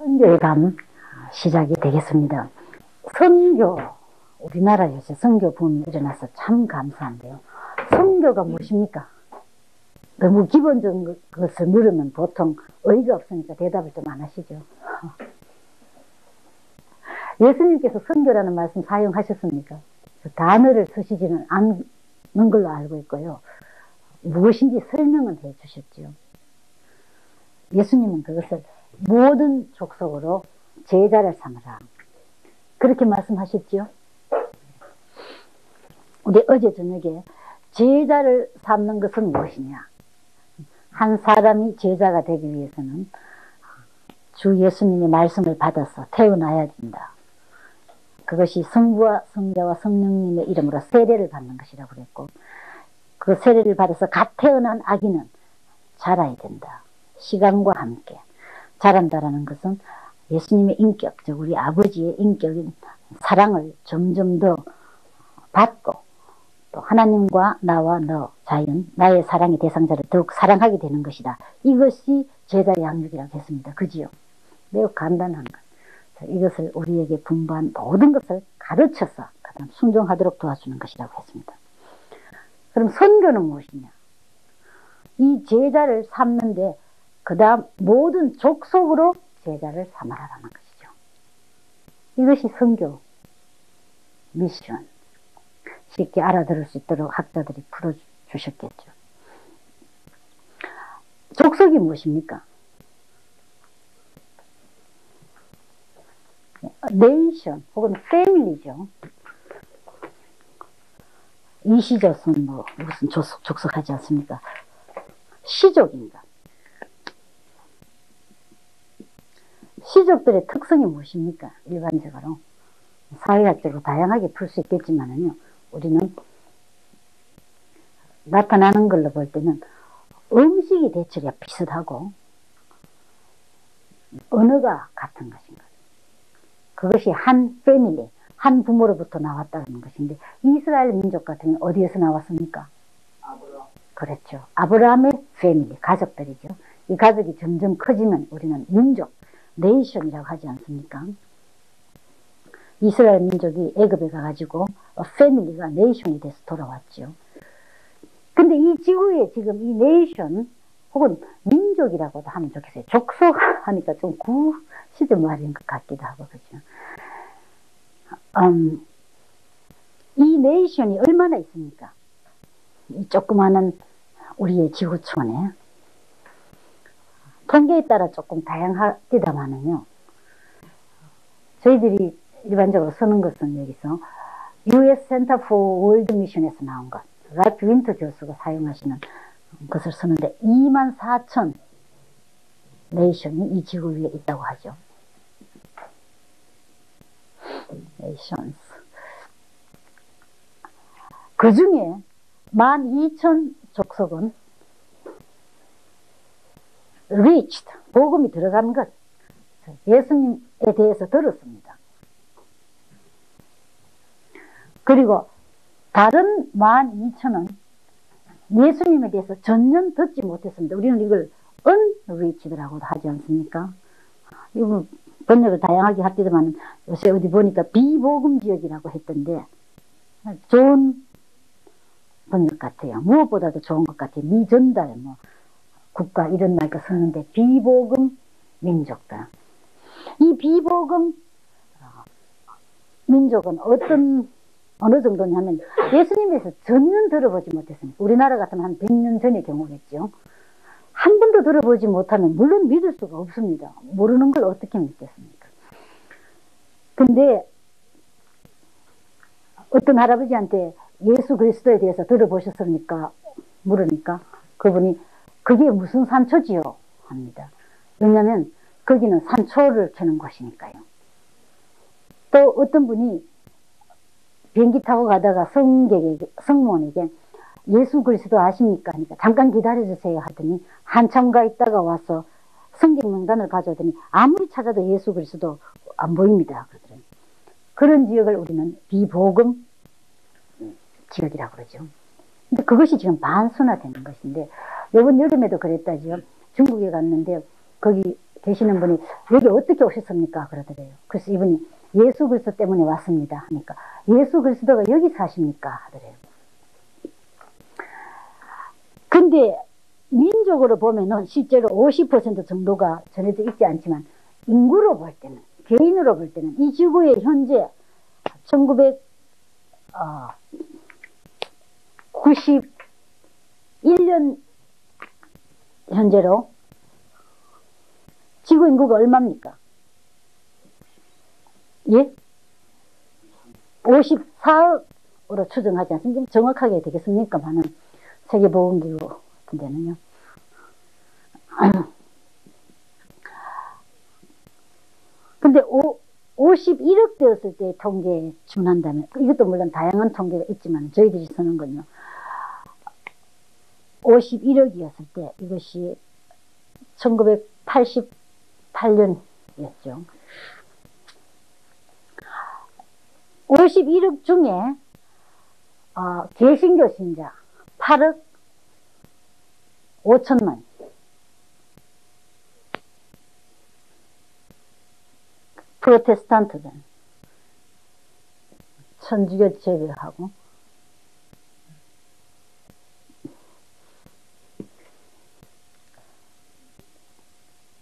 선교의 밤 시작이 되겠습니다. 선교, 우리나라 요새 선교 붐이 일어나서 참 감사한데요. 선교가 무엇입니까? 너무 기본적인 것을 물으면 보통 어이가 없으니까 대답을 좀 안 하시죠. 예수님께서 선교라는 말씀 사용하셨습니까? 그 단어를 쓰시지는 않는 걸로 알고 있고요. 무엇인지 설명은 해 주셨죠. 예수님은 그것을 모든 족속으로 제자를 삼으라, 그렇게 말씀하셨죠. 우리 어제 저녁에 제자를 삼는 것은 무엇이냐, 한 사람이 제자가 되기 위해서는 주 예수님의 말씀을 받아서 태어나야 된다. 그것이 성부와 성자와 성령님의 이름으로 세례를 받는 것이라고 그랬고, 그 세례를 받아서 갓 태어난 아기는 자라야 된다. 시간과 함께 자란다라는 것은 예수님의 인격, 즉 우리 아버지의 인격인 사랑을 점점 더 받고, 또 하나님과 나와 너, 자연, 나의 사랑의 대상자를 더욱 사랑하게 되는 것이다. 이것이 제자의 양육이라고 했습니다. 그지요? 매우 간단한 것. 이것을 우리에게 분부한 모든 것을 가르쳐서 그다음 순종하도록 도와주는 것이라고 했습니다. 그럼 선교는 무엇이냐? 이 제자를 삼는데 그 다음 모든 족속으로 제자를 삼아라라는 것이죠. 이것이 선교 미션. 쉽게 알아들을 수 있도록 학자들이 풀어주셨겠죠. 족속이 무엇입니까? 네이션 혹은 패밀리죠. 이시젓은 뭐 무슨 족속하지 않습니까? 시족인가? 시족들의 특성이 무엇입니까? 일반적으로 사회학적으로 다양하게 풀 수 있겠지만은요, 우리는 나타나는 걸로 볼 때는 음식이 대체가 비슷하고 언어가 같은 것인가. 그것이 한 패밀리, 한 부모로부터 나왔다는 것인데, 이스라엘 민족 같은 경우는 어디에서 나왔습니까? 아브라함. 그렇죠. 아브라함의 패밀리, 가족들이죠. 이 가족이 점점 커지면 우리는 민족, 네이션이라고 하지 않습니까? 이스라엘 민족이 애굽에 가가지고 패밀리가 네이션이 돼서 돌아왔죠. 근데 이 지구에 지금 이 네이션 혹은 민족이라고도 하면 좋겠어요. 족속 하니까 좀 구시대 말인 것 같기도 하고, 그죠? 이 네이션이 얼마나 있습니까? 이 조그마한 우리의 지구촌에. 통계에 따라 조금 다양하디다마는요, 저희들이 일반적으로 쓰는 것은 여기서 US Center for World Mission에서 나온 것, 랄프 윈터 교수가 사용하시는 것을 쓰는데 24,000 네이션이 이 지구 위에 있다고 하죠. 네이션스. 그 중에 12,000 족속은 reached, 복음이 들어간 것, 예수님에 대해서 들었습니다. 그리고 다른 12,000은 예수님에 대해서 전혀 듣지 못했습니다. 우리는 이걸 unreached라고도 하지 않습니까? 이거 번역을 다양하게 합디다만 요새 어디 보니까 비복음 지역이라고 했던데 좋은 번역 같아요. 무엇보다도 좋은 것 같아요. 미전달, 뭐 국가 이런 말도 썼는데 비복음 민족들. 이 비복음 민족은 어느 정도냐면 예수님에 대해서 전혀 들어보지 못했습니다. 우리나라 같으면 한 100년 전의 경우겠죠. 한 번도 들어보지 못하면 물론 믿을 수가 없습니다. 모르는 걸 어떻게 믿겠습니까? 근데 어떤 할아버지한테 예수 그리스도에 대해서 들어보셨습니까? 물으니까 그분이 그게 무슨 산초지요? 합니다. 왜냐하면 거기는 산초를 캐는 곳이니까요. 또 어떤 분이 비행기 타고 가다가 승무원에게 예수 그리스도 아십니까? 하니까 잠깐 기다려주세요 하더니 한참 가 있다가 와서 성경 명단을 가져오더니 아무리 찾아도 예수 그리스도 안 보입니다. 그러더라고요. 그런 지역을 우리는 비복음 지역이라고 그러죠. 근데 그것이 지금 반순화되는 것인데, 이번 여름에도 그랬다죠. 중국에 갔는데 거기 계시는 분이 여기 어떻게 오셨습니까? 그러더래요. 그래서 이분이 예수 그리스도 때문에 왔습니다 하니까 예수 그리스도가 여기 사십니까? 하더래요. 근데 민족으로 보면은 실제로 50% 정도가 전해져 있지 않지만 인구로 볼 때는, 개인으로 볼 때는 이 지구에 현재 1991년 현재로 지구 인구가 얼마입니까? 예? 54억으로 추정하지 않습니까? 정확하게 되겠습니까? 많은 세계보건기구 같은 데는요. 근데 51억 되었을 때 통계에 준한다면, 이것도 물론 다양한 통계가 있지만 저희들이 쓰는 건요, 51억이었을 때 이것이 1988년이었죠. 51억 중에 개신교 신자 8억 5천만, 프로테스탄트들 천주교 제외하고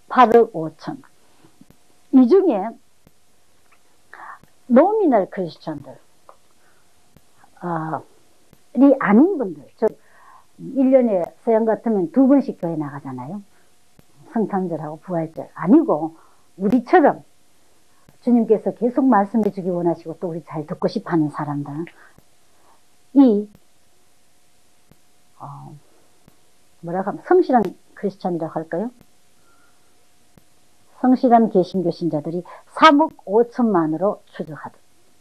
8억 5천. 이 중에 노미널 크리스천들 이 아닌 분들, 즉 1년에 서양 같으면 2번씩 교회 나가잖아요. 성탄절하고 부활절. 아니고 우리처럼 주님께서 계속 말씀해 주기 원하시고 또 우리 잘 듣고 싶어 하는 사람들, 이 뭐라고 하면 성실한 크리스천이라고 할까요? 성실한 개신교 신자들이 3억 5천만으로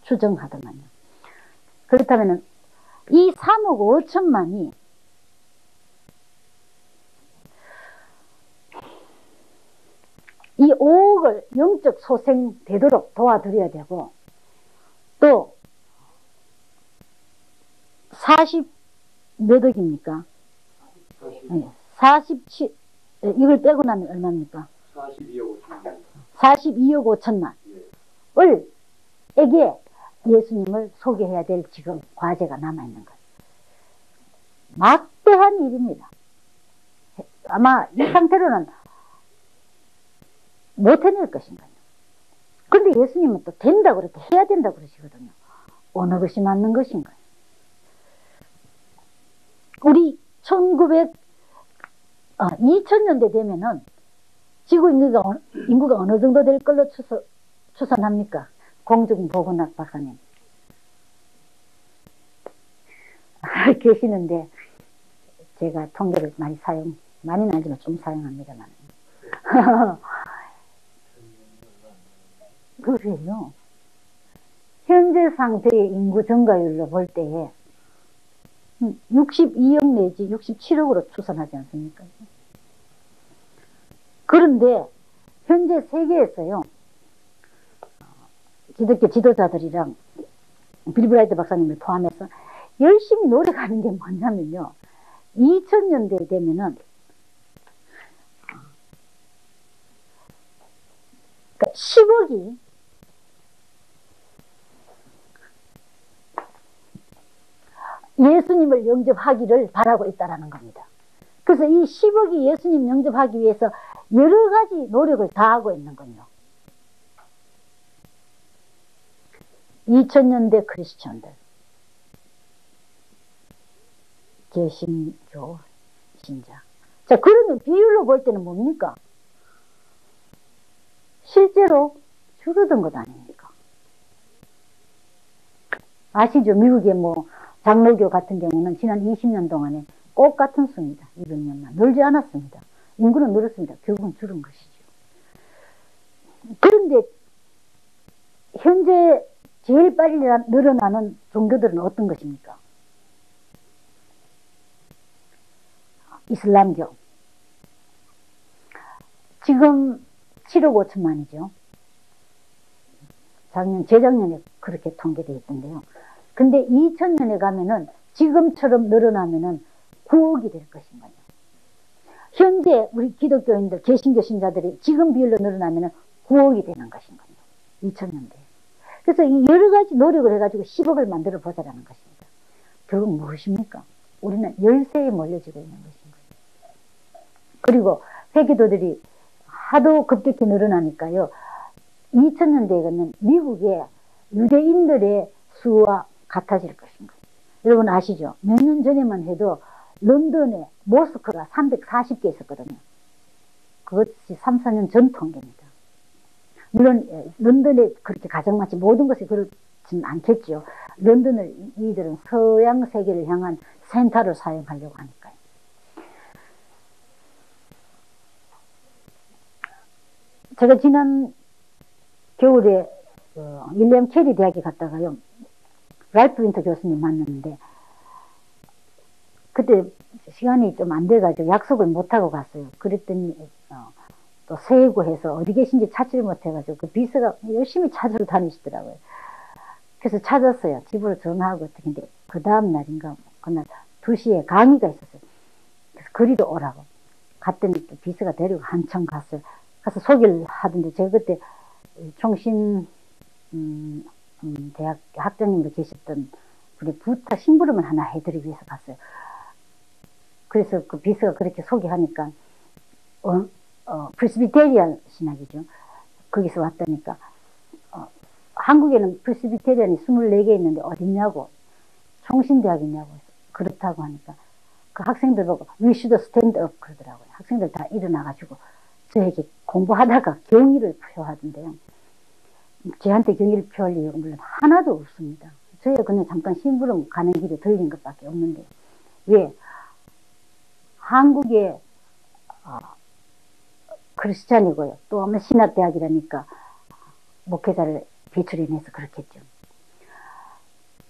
추정하더만요. 그렇다면 이 3억 5천만이 이 5억을 영적 소생되도록 도와드려야 되고, 또 40 몇 억입니까? 47, 이걸 빼고 나면 얼마입니까? 42억 5천만 을 에게 예수님을 소개해야 될 지금 과제가 남아있는 거예요. 막대한 일입니다. 아마 이 상태로는 못 해낼 것인가요? 그런데 예수님은 또 된다고 그렇게 해야 된다고 그러시거든요. 어느 것이 맞는 것인가요? 우리 2000년대 되면은 지구 인구가 어느 정도 될 걸로 추산합니까? 공중보건학 박사님 계시는데, 제가 통계를 많이는 아니지만 좀 사용합니다만 그래요. 현재 상태의 인구 증가율로 볼 때에 62억 내지 67억으로 추산하지 않습니까? 그런데 현재 세계에서요, 기독교 지도자들이랑 빌 브라이트 박사님을 포함해서 열심히 노력하는 게 뭐냐면요, 2000년대 되면은 10억이 예수님을 영접하기를 바라고 있다는 겁니다. 그래서 이 10억이 예수님 영접하기 위해서 여러 가지 노력을 다하고 있는 거예요. 2000년대 크리스천들, 개신교 신자. 자, 그러면 비율로 볼 때는 뭡니까? 실제로 줄어든 것 아닙니까? 아시죠? 미국의 장로교 같은 경우는 지난 20년 동안에 꽃 같은 수입니다. 200년만 늘지 않았습니다. 인구는 늘었습니다. 결국은 줄은 것이죠. 그런데 현재 제일 빨리 늘어나는 종교들은 어떤 것입니까? 이슬람교. 지금 7억 5천만이죠. 재작년에 그렇게 통계되어 있던데요. 근데 2000년에 가면은 지금처럼 늘어나면은 9억이 될 것인 거예요. 현재 우리 기독교인들, 개신교 신자들이 지금 비율로 늘어나면 9억이 되는 것인 거예요. 2000년대. 그래서 이 여러 가지 노력을 해가지고 10억을 만들어 보자라는 것입니다. 결국 무엇입니까? 우리는 열세에 몰려지고 있는 것인 거예요. 그리고 회계도들이 하도 급격히 늘어나니까요. 2000년대에는 미국의 유대인들의 수와 같아질 것인 거예요. 여러분 아시죠? 몇 년 전에만 해도 런던에 모스크가 340개 있었거든요. 그것이 3, 4년 전 통계입니다. 물론 런던에 그렇게 가장 많지 모든 것이 그렇지는 않겠죠. 런던을 이들은 서양 세계를 향한 센터로 사용하려고 하니까요. 제가 지난 겨울에 윌리엄 캐리 대학에 갔다가요. 랄프 윈터 교수님 만났는데 그때 시간이 좀 안 돼가지고 약속을 못하고 갔어요. 그랬더니 또 세고 해서 어디 계신지 찾지를 못해가지고 그 비서가 열심히 찾으러 다니시더라고요. 그래서 찾았어요. 집으로 전화하고 근데 그 다음 날인가 그날 2시에 강의가 있었어요. 그래서 그리로 오라고 갔더니 또 비서가 데리고 한참 갔어요. 가서 소개를 하던데 제가 그때 총신 대학 학장님도 계셨던 분이 부탁 심부름을 하나 해드리기 위해서 갔어요. 그래서 그 비서가 그렇게 소개하니까 프레스비테리안 신학이죠. 거기서 왔다니까 한국에는 프레스비테리안이 24개 있는데 어딨냐고 총신대학이냐고 그렇다고 하니까 그 학생들 보고 We should stand up 그러더라고요. 학생들 다 일어나가지고 저에게 공부하다가 경의를 표하던데요. 저한테 경의를 표할 이유가 물론 하나도 없습니다. 저희가 그냥 잠깐 심부름 가는 길에 들린 것밖에 없는데 왜 한국의 크리스찬이고요. 또 아마 신학대학이라니까 목회자를 배출해내서 그렇겠죠.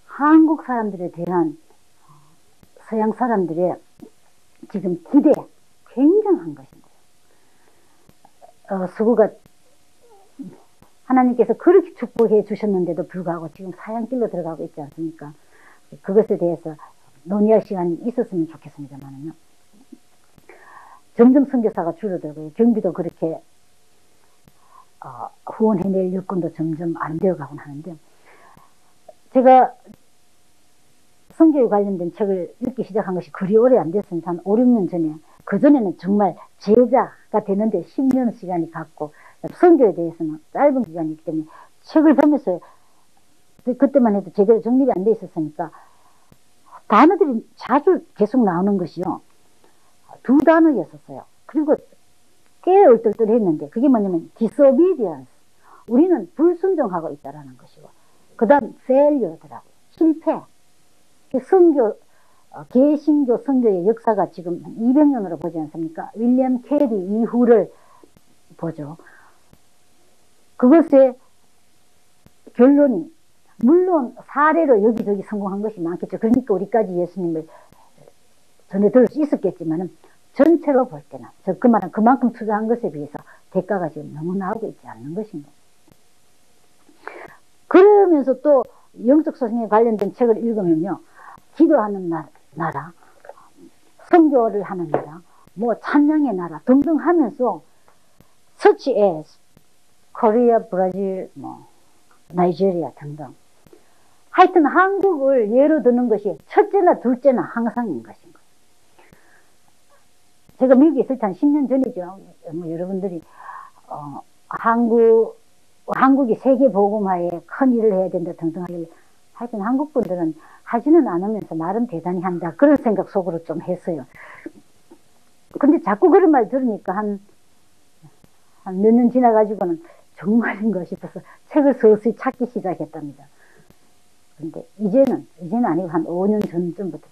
한국 사람들에 대한 서양 사람들의 지금 기대 굉장한 것입니다. 서구가 하나님께서 그렇게 축복해 주셨는데도 불구하고 지금 사양길로 들어가고 있지 않습니까? 그것에 대해서 논의할 시간이 있었으면 좋겠습니다만요. 점점 선교사가 줄어들고요. 경비도 그렇게 후원해낼 여건도 점점 안 되어가곤 하는데 제가 선교에 관련된 책을 읽기 시작한 것이 그리 오래 안 됐습니다. 한 5, 6년 전에. 그전에는 정말 제자가 되는데 10년 시간이 갔고 선교에 대해서는 짧은 기간이기 때문에 책을 보면서 그때만 해도 제대로 정립이 안 돼 있었으니까 단어들이 자주 계속 나오는 것이요. 2단어였었어요. 그리고 꽤 얼떨떨했는데 그게 뭐냐면 disobedience. 우리는 불순종하고 있다라는 것이고 그 다음 failure더라고요. 실패. 선교, 개신교 선교의 역사가 지금 200년으로 보지 않습니까? 윌리엄 캐리 이후를 보죠. 그것의 결론이 물론 사례로 여기저기 성공한 것이 많겠죠. 그러니까 우리까지 예수님을 전해들 수 있었겠지만 전체로 볼 때는 그 말은 그만큼 투자한 것에 비해서 대가가 지금 너무 나오고 있지 않는 것입니다. 그러면서 또 영적 소생에 관련된 책을 읽으면요. 기도하는 나라, 선교를 하는 나라, 뭐 찬양의 나라 등등 하면서 such as 코리아, 브라질, 뭐 나이지리아 등등 하여튼 한국을 예로 드는 것이 첫째나 둘째나 항상인 것인 거예요. 제가 미국에 있을 때 한 10년 전이죠. 뭐 여러분들이 한국이 세계 복음화에 큰 일을 해야 된다 등등 하길래 하여튼 한국 분들은 하지는 않으면서 말은 대단히 한다 그런 생각 속으로 좀 했어요. 근데 자꾸 그런 말 들으니까 한 몇 년 지나가지고는 정말인가 싶어서 책을 서서히 찾기 시작했답니다. 근데 이제는 아니고 한 5년 전부터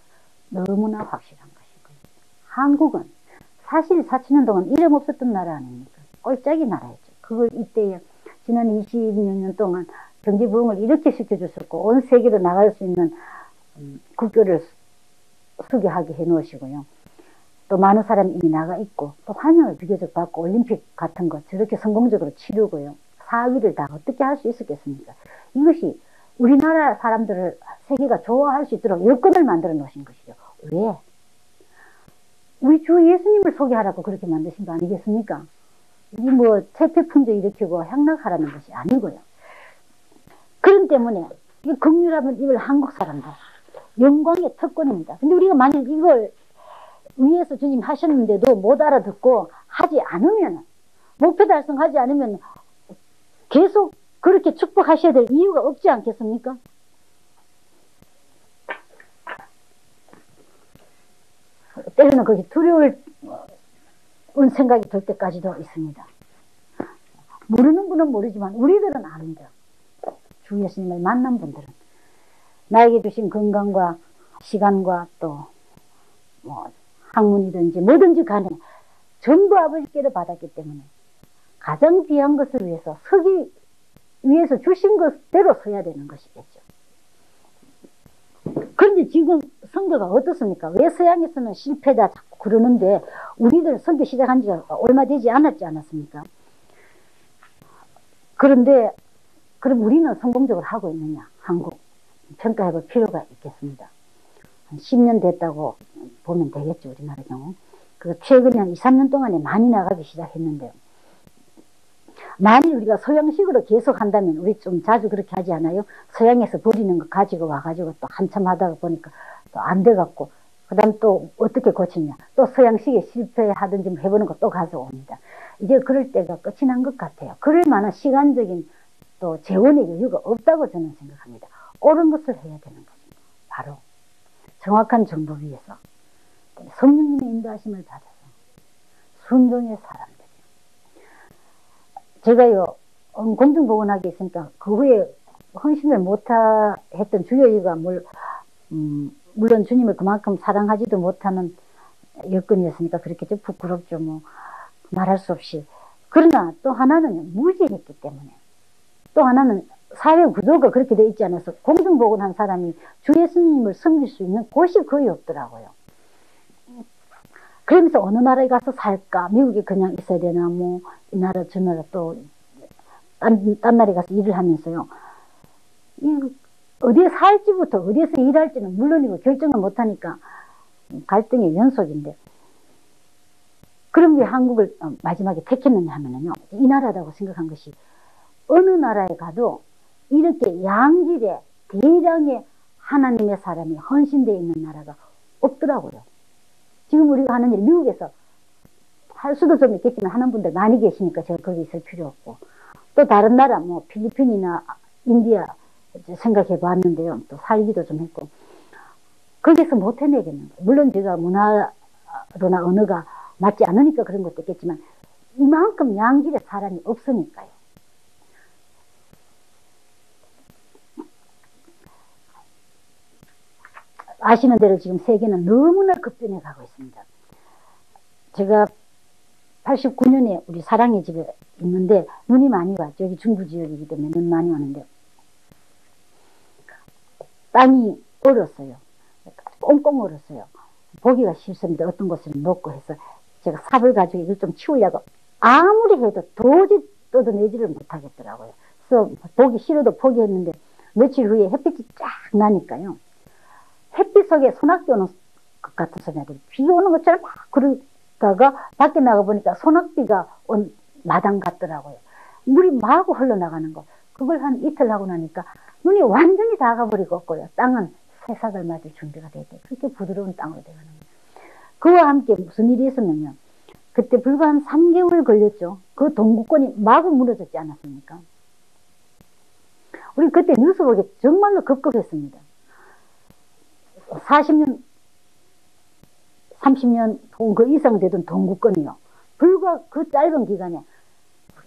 너무나 확실한 것인 거예요. 한국은 사실 4천년 동안 이름 없었던 나라 아닙니까? 꼴짝이 나라였죠. 그걸 이때에 지난 20여 년 동안 경제 부흥을 이렇게 시켜줬었고 온 세계로 나갈 수 있는 국교를 수교하게 해놓으시고요. 또 많은 사람이 이미 나가 있고 또 환영을 비교적 받고 올림픽 같은 거 저렇게 성공적으로 치르고요. 사위를 다 어떻게 할 수 있었겠습니까? 이것이 우리나라 사람들을 세계가 좋아할 수 있도록 여건을 만들어 놓으신 것이죠. 왜? 우리 주 예수님을 소개하라고 그렇게 만드신 거 아니겠습니까? 이 뭐 태폐풍조 일으키고 향락하라는 것이 아니고요. 그런 때문에 이 긍휼하면 이걸 한국 사람들 영광의 특권입니다. 근데 우리가 만약 이걸 위에서 주님 하셨는데도 못 알아듣고 하지 않으면, 목표 달성하지 않으면 계속 그렇게 축복하셔야 될 이유가 없지 않겠습니까? 때로는 거기 두려울 생각이 들 때까지도 있습니다. 모르는 분은 모르지만 우리들은 압니다. 주 예수님을 만난 분들은 나에게 주신 건강과 시간과 또 뭐 학문이든지 뭐든지 간에 전부 아버지께로 받았기 때문에 가장 귀한 것을 위해서 서기 위해서 주신 것대로 서야 되는 것이겠죠. 그런데 지금 선교가 어떻습니까? 왜 서양에서는 실패다 자꾸 그러는데 우리들은 선교 시작한 지가 얼마 되지 않았지 않았습니까? 그런데 그럼 우리는 성공적으로 하고 있느냐? 한국 평가해 볼 필요가 있겠습니다. 한 10년 됐다고 보면 되겠죠, 우리나라 경우. 그 최근에 한 2, 3년 동안에 많이 나가기 시작했는데요. 만일 우리가 서양식으로 계속 한다면, 우리 좀 자주 그렇게 하지 않아요? 서양에서 버리는 거 가지고 와가지고 또 한참 하다가 보니까 또 안 돼갖고, 그 다음 또 어떻게 고치냐. 또 서양식에 실패하든지 해보는 거 또 가져옵니다. 이제 그럴 때가 끝이 난 것 같아요. 그럴 만한 시간적인 또 재원의 여유가 없다고 저는 생각합니다. 옳은 것을 해야 되는 것입니다. 바로 정확한 정보 위에서 성령님의 인도하심을 받아서 순종의 사람들. 제가요, 공중보건학에 있으니까 그 후에 헌신을 못했던 주요 이유가 물론 주님을 그만큼 사랑하지도 못하는 여건이었으니까 그렇겠죠. 부끄럽죠. 뭐 말할 수 없이. 그러나 또 하나는 무지했기 때문에, 또 하나는 사회 구조가 그렇게 돼 있지 않아서 공중보건한 사람이 주 예수님을 섬길 수 있는 곳이 거의 없더라고요. 그러면서 어느 나라에 가서 살까? 미국에 그냥 있어야 되나? 뭐 이 나라 저 나라 또 딴 나라에 가서 일을 하면서요. 어디에 살지부터 어디에서 일할지는 물론이고 결정을 못하니까 갈등의 연속인데, 그럼 왜 한국을 마지막에 택했느냐 하면은요, 이 나라라고 생각한 것이, 어느 나라에 가도 이렇게 양질의 대량의 하나님의 사람이 헌신되어 있는 나라가 없더라고요. 지금 우리가 하는 일, 미국에서 할 수도 좀 있겠지만 하는 분들 많이 계시니까 제가 거기 있을 필요 없고, 또 다른 나라 뭐 필리핀이나 인디아 생각해 봤는데요, 또 살기도 좀 했고 거기서 못 해내겠는 거예요. 물론 제가 문화로나 언어가 맞지 않으니까 그런 것도 있겠지만 이만큼 양질의 사람이 없으니까요. 아시는 대로 지금 세계는 너무나 급변해 가고 있습니다. 제가 89년에 우리 사랑의 집에 있는데 눈이 많이 왔죠. 여기 중부 지역이기 때문에 눈 많이 오는데 땅이 얼었어요. 꽁꽁 얼었어요. 보기가 싫습니다. 어떤 곳은 높고 해서 제가 삽을 가지고 이걸 좀 치우려고 아무리 해도 도저히 뜯어내지를 못하겠더라고요. 그래서 보기 싫어도 포기했는데 며칠 후에 햇빛이 쫙 나니까요, 햇빛 속에 소낙비 오는 것 같은 소리가, 비 오는 것처럼 막 그러다가 밖에 나가보니까 소낙비가 온 마당 같더라고요. 물이 마구 흘러나가는 거. 그걸 한 이틀 하고 나니까 눈이 완전히 다 가버리겠고요. 땅은 새싹을 맞을 준비가 되어 있대. 그렇게 부드러운 땅으로 되어가는 거예요. 그와 함께 무슨 일이 있었느냐, 그때 불과 한 3개월 걸렸죠. 그 동구권이 마구 무너졌지 않았습니까? 우리 그때 뉴스 보기 정말로 급급했습니다. 40년, 30년 혹은 그 이상 되던 동구권이요, 불과 그 짧은 기간에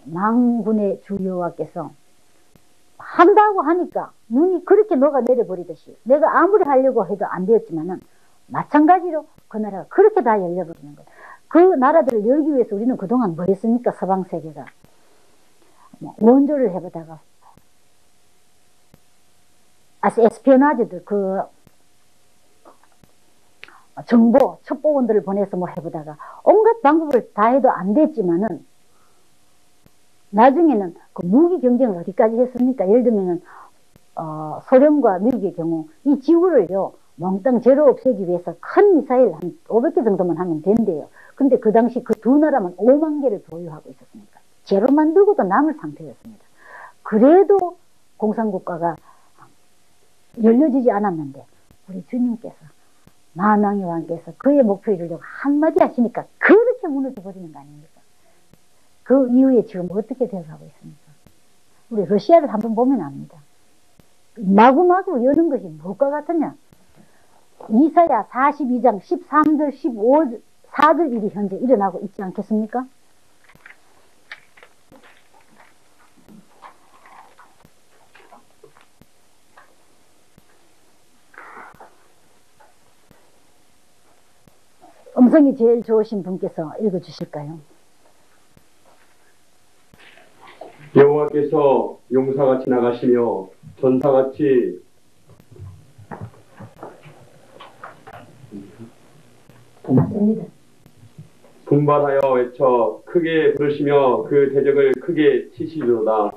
망군의 주 여호와께서 한다고 하니까 눈이 그렇게 녹아내려 버리듯이, 내가 아무리 하려고 해도 안 되었지만은 마찬가지로 그 나라가 그렇게 다 열려버리는 거예요. 그 나라들을 열기 위해서 우리는 그동안 뭐 했습니까? 서방 세계가 뭐 원조를 해보다가 에스피오나즈들, 그 정보 첩보원들을 보내서 뭐 해보다가 온갖 방법을 다 해도 안 됐지만은 나중에는 그 무기 경쟁을 어디까지 했습니까? 예를 들면은 소련과 미국의 경우 이 지구를요 몽땅 제로 없애기 위해서 큰 미사일 한 500개 정도만 하면 된대요. 근데 그 당시 그 두 나라만 5만 개를 보유하고 있었으니까 제로 만들고도 남을 상태였습니다. 그래도 공산국가가 열려지지 않았는데 우리 주님께서 만왕의 왕께서 그의 목표 이루려고 한마디 하시니까 그렇게 무너져 버리는 거 아닙니까? 그 이후에 지금 어떻게 되어가고 있습니까? 우리 러시아를 한번 보면 압니다. 마구마구 여는 것이 무엇과 같으냐? 이사야 42장 13절 15절 4절 일이 현재 일어나고 있지 않겠습니까? 음성이 제일 좋으신 분께서 읽어주실까요? 여호와께서 용사같이 나가시며 전사같이 분발하여 외쳐 크게 부르시며 그 대적을 크게 치시리로다.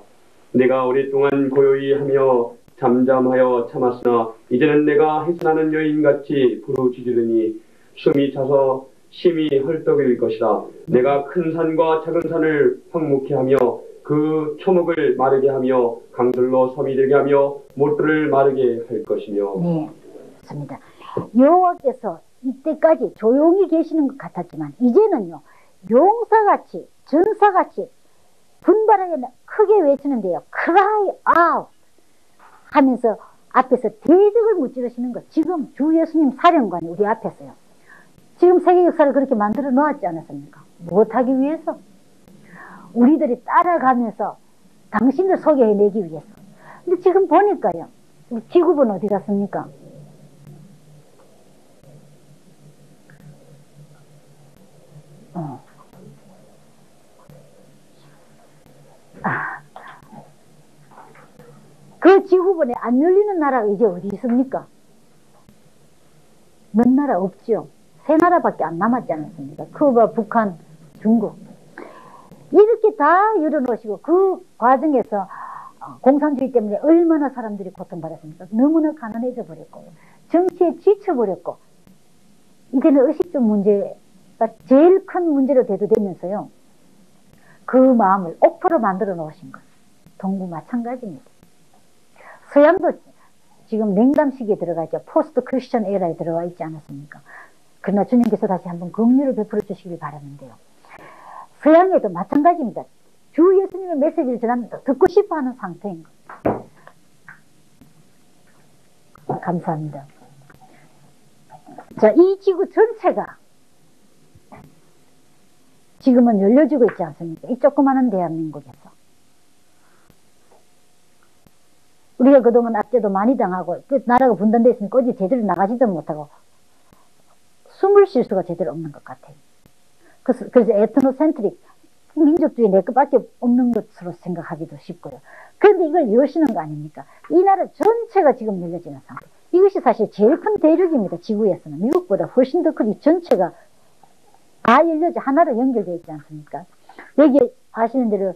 내가 오랫동안 고요히 하며 잠잠하여 참았으나 이제는 내가 해산하는 여인같이 부르짖으리니 숨이 차서 심히 헐떡일 것이다. 내가 큰 산과 작은 산을 황무케 하며 그 초목을 마르게 하며 강들로 섬이 되게 하며 못들을 마르게 할 것이며. 네, 맞습니다. 여호와께서 이때까지 조용히 계시는 것 같았지만 이제는요 용사같이 전사같이 분발하게 크게 외치는데요. Cry out 하면서 앞에서 대적을 무찌르시는 것. 지금 주 예수님 사령관이 우리 앞에서요. 지금 세계 역사를 그렇게 만들어 놓았지 않았습니까? 무엇하기 위해서? 우리들이 따라가면서 당신을 소개해내기 위해서. 근데 지금 보니까요. 지구본 어디 갔습니까? 그 지구본에 안 열리는 나라가 이제 어디 있습니까? 몇 나라 없죠. 세 나라밖에 안 남았지 않습니까? 쿠바, 북한, 중국. 이렇게 다 열어놓으시고 그 과정에서 공산주의 때문에 얼마나 사람들이 고통받았습니까? 너무나 가난해져 버렸고 정치에 지쳐버렸고 이제는 의식적 문제가 제일 큰 문제로 대두되면서요. 그 마음을 옥토로 만들어 놓으신 것. 동부 마찬가지입니다. 서양도 지금 냉담 시기에 들어가 있죠. 포스트 크리스천 에라에 들어와 있지 않았습니까? 그러나 주님께서 다시 한번 긍휼을 베풀어 주시길 바라는데요. 서양에도 마찬가지입니다. 주 예수님의 메시지를 전합니다. 듣고 싶어하는 상태인 것. 감사합니다. 자, 이 지구 전체가 지금은 열려지고 있지 않습니까? 이 조그마한 대한민국에서. 우리가 그동안 압제도 많이 당하고 나라가 분단되어 있으니까 어디 제대로 나가지도 못하고 숨을 쉴 수가 제대로 없는 것 같아요. 그래서 에트노센트릭 민족주의 내 것밖에 없는 것으로 생각하기도 쉽고요. 그런데 이걸 여시는 거 아닙니까? 이 나라 전체가 지금 열려지는 상태. 이것이 사실 제일 큰 대륙입니다. 지구에서는. 미국보다 훨씬 더 큰 이 전체가 다 열려져 하나로 연결되어 있지 않습니까? 여기 아시는 대로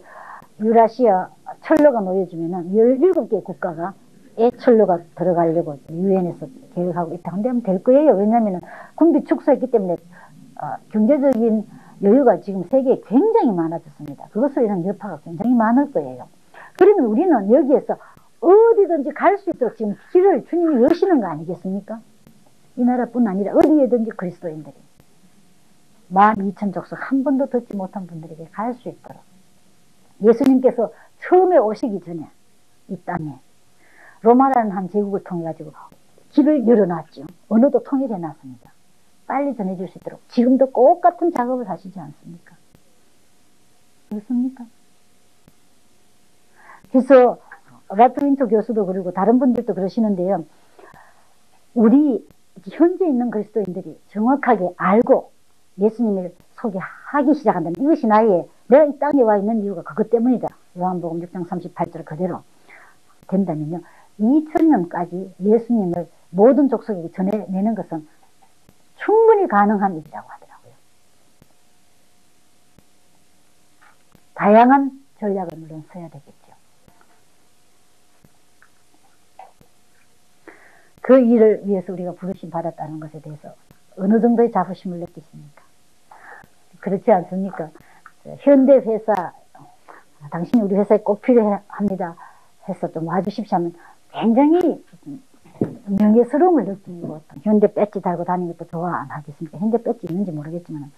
유라시아 철로가 놓여지면은 17개 국가가 철로가 들어가려고 유엔에서 계획하고 있다. 근데 하면 될 거예요. 왜냐하면 군비 축소했기 때문에 경제적인 여유가 지금 세계에 굉장히 많아졌습니다. 그것으로 인한 여파가 굉장히 많을 거예요. 그러면 우리는 여기에서 어디든지 갈 수 있도록 지금 길을 주님이 여시는 거 아니겠습니까? 이 나라뿐 아니라 어디에든지 그리스도인들이 12,000족속 한 번도 듣지 못한 분들에게 갈 수 있도록 예수님께서 처음에 오시기 전에 이 땅에 로마라는 한 제국을 통해 가지고 길을 열어놨죠. 언어도 통일해 놨습니다. 빨리 전해줄 수 있도록 지금도 꼭 같은 작업을 하시지 않습니까? 그렇습니까? 그래서 라트 윈터 교수도 그러고 다른 분들도 그러시는데요. 우리 현재 있는 그리스도인들이 정확하게 알고 예수님을 소개하기 시작한다면 이것이 내가 이 땅에 와 있는 이유가 그것 때문이다. 요한복음 6장 38절 그대로 된다면요. 2000년까지 예수님을 모든 족속에게 전해내는 것은 충분히 가능한 일이라고 하더라고요. 다양한 전략을 물론 써야 되겠죠. 그 일을 위해서 우리가 부르심 받았다는 것에 대해서 어느 정도의 자부심을 느끼십니까? 그렇지 않습니까? 현대 회사, 당신이 우리 회사에 꼭 필요합니다 해서 좀 와주십시오 하면 굉장히 명예스러움을 느끼고 현대 배지 달고 다니는 것도 좋아 안 하겠습니까? 현대 배지 있는지 모르겠지만.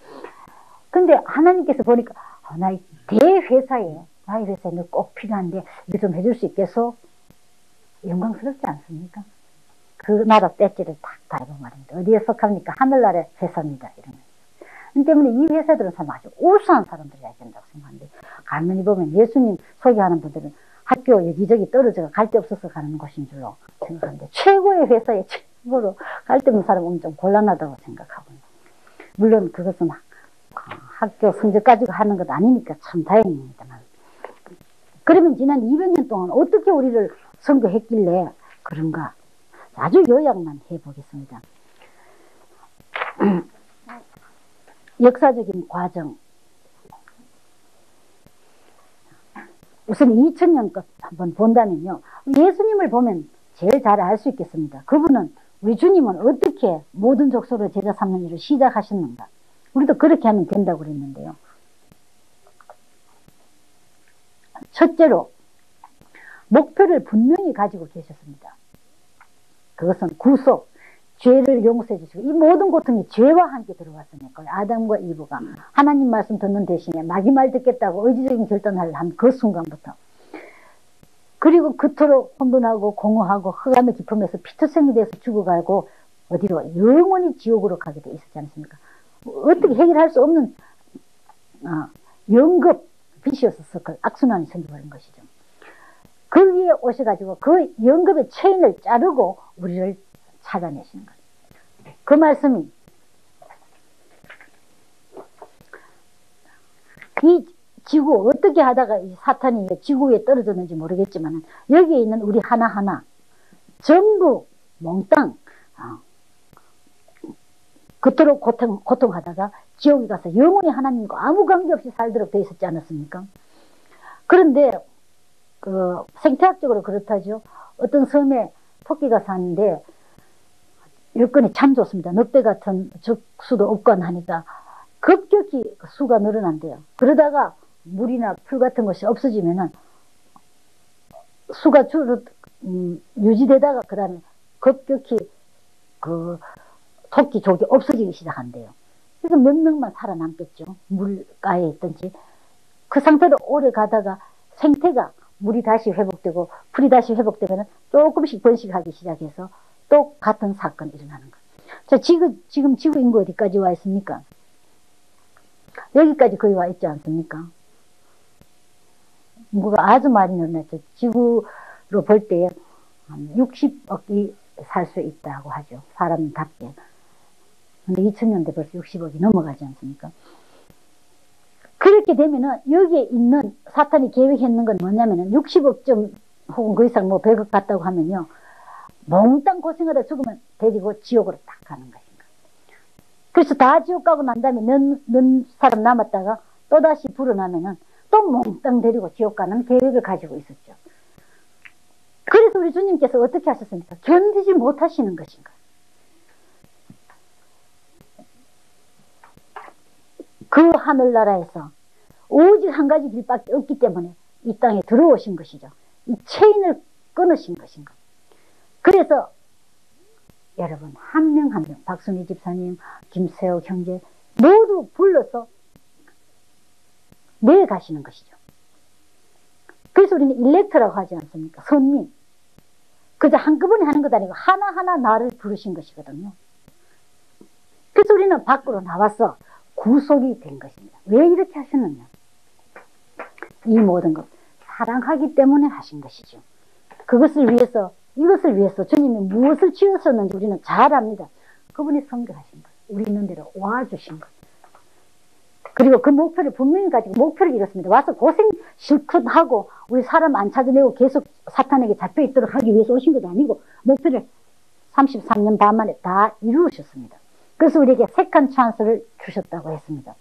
근데 하나님께서 보니까 나의 대회사에 나의 회사에 너 꼭 필요한데 이거 좀 해줄 수 있겠어? 영광스럽지 않습니까? 그 나라 배지를 딱 달고 말입니다. 어디에 속합니까? 하늘나라의 회사입니다. 이런 그 때문에 이 회사들은 참 아주 우수한 사람들이어야 된다고 생각하는데, 가만히 보면 예수님 소개하는 분들은 학교 여기저기 떨어져 갈 데 없어서 가는 곳인 줄로 생각하는데, 최고의 회사에 최고로 갈 데 없는 사람 오면 좀 곤란하다고 생각하고요. 물론 그것은 학교 성적 가지고 하는 것 아니니까 참 다행입니다만, 그러면 지난 200년 동안 어떻게 우리를 선거했길래 그런가? 아주 요약만 해보겠습니다. 역사적인 과정. 우선 2000년 것 한번 본다면요. 예수님을 보면 제일 잘 알 수 있겠습니다. 그분은, 우리 주님은 어떻게 모든 족속을 제자 삼는 일을 시작하셨는가. 우리도 그렇게 하면 된다고 그랬는데요. 첫째로 목표를 분명히 가지고 계셨습니다. 그것은 구속, 죄를 용서해 주시고, 이 모든 고통이 죄와 함께 들어왔으니까 아담과 이브가 하나님 말씀 듣는 대신에 마귀 말 듣겠다고 의지적인 결단을 한 그 순간부터, 그리고 그토록 혼돈하고 공허하고 흑암의 깊음에서 피투성이 돼서 죽어가고 어디로? 영원히 지옥으로 가게 돼 있었지 않습니까? 어떻게 해결할 수 없는 영겁 비시어스 서클, 악순환이 생겨버린 것이죠. 거기에 오셔가지고 그 영겁의 체인을 자르고 우리를 찾아내시는 거예요. 그 말씀이 이 지구 어떻게 하다가 이 사탄이 지구에 떨어졌는지 모르겠지만 여기에 있는 우리 하나하나 전부 몽땅 그토록 고통하다가 지옥에 가서 영원히 하나님과 아무 관계없이 살도록 되어 있었지 않았습니까? 그런데 그 생태학적으로 그렇다죠. 어떤 섬에 토끼가 사는데 여건이 참 좋습니다. 늑대 같은 적수도 없고 하니까 급격히 수가 늘어난대요. 그러다가 물이나 풀 같은 것이 없어지면은 수가 유지되다가 그 다음에 급격히 그 토끼족이 없어지기 시작한대요. 그래서 몇 명만 살아남겠죠. 물가에 있든지. 그 상태로 오래 가다가 생태가, 물이 다시 회복되고 풀이 다시 회복되면 조금씩 번식하기 시작해서 또 같은 사건이 일어나는 거예요. 자, 지금 지구 인구 어디까지 와 있습니까? 여기까지 거의 와 있지 않습니까? 인구가 아주 많이 늘어났죠. 지구로 볼 때 60억이 살 수 있다고 하죠. 사람답게. 근데 2000년대 벌써 60억이 넘어가지 않습니까? 그렇게 되면은 여기에 있는 사탄이 계획했는 건 뭐냐면은 60억점 혹은 그 이상 뭐 100억 갔다고 하면요. 몽땅 고생하다 죽으면 데리고 지옥으로 딱 가는 것인가. 그래서 다 지옥 가고 난 다음에 몇 사람 남았다가 또다시 불어나면은 또 몽땅 데리고 지옥 가는 계획을 가지고 있었죠. 그래서 우리 주님께서 어떻게 하셨습니까? 견디지 못하시는 것인가. 그 하늘나라에서 오직 한 가지 길밖에 없기 때문에 이 땅에 들어오신 것이죠. 이 체인을 끊으신 것인가. 그래서 여러분 한 명 한 명, 박순희 집사님, 김세옥 형제 모두 불러서 내가시는 것이죠. 그래서 우리는 일렉트라고 하지 않습니까? 선민. 그저 한꺼번에 하는 것 아니고 하나하나 나를 부르신 것이거든요. 그래서 우리는 밖으로 나와서 구속이 된 것입니다. 왜 이렇게 하셨느냐? 이 모든 것 사랑하기 때문에 하신 것이죠. 그것을 위해서, 이것을 위해서 주님이 무엇을 지으셨는지 우리는 잘 압니다. 그분이 선교하신 것, 우리 있는 대로 와주신 것. 그리고 그 목표를 분명히 가지고 목표를 이뤘습니다. 와서 고생 실컷 하고 우리 사람 안 찾아내고 계속 사탄에게 잡혀있도록 하기 위해서 오신 것도 아니고 목표를 33년 반 만에 다 이루셨습니다. 그래서 우리에게 세컨 찬스를 주셨다고 했습니다.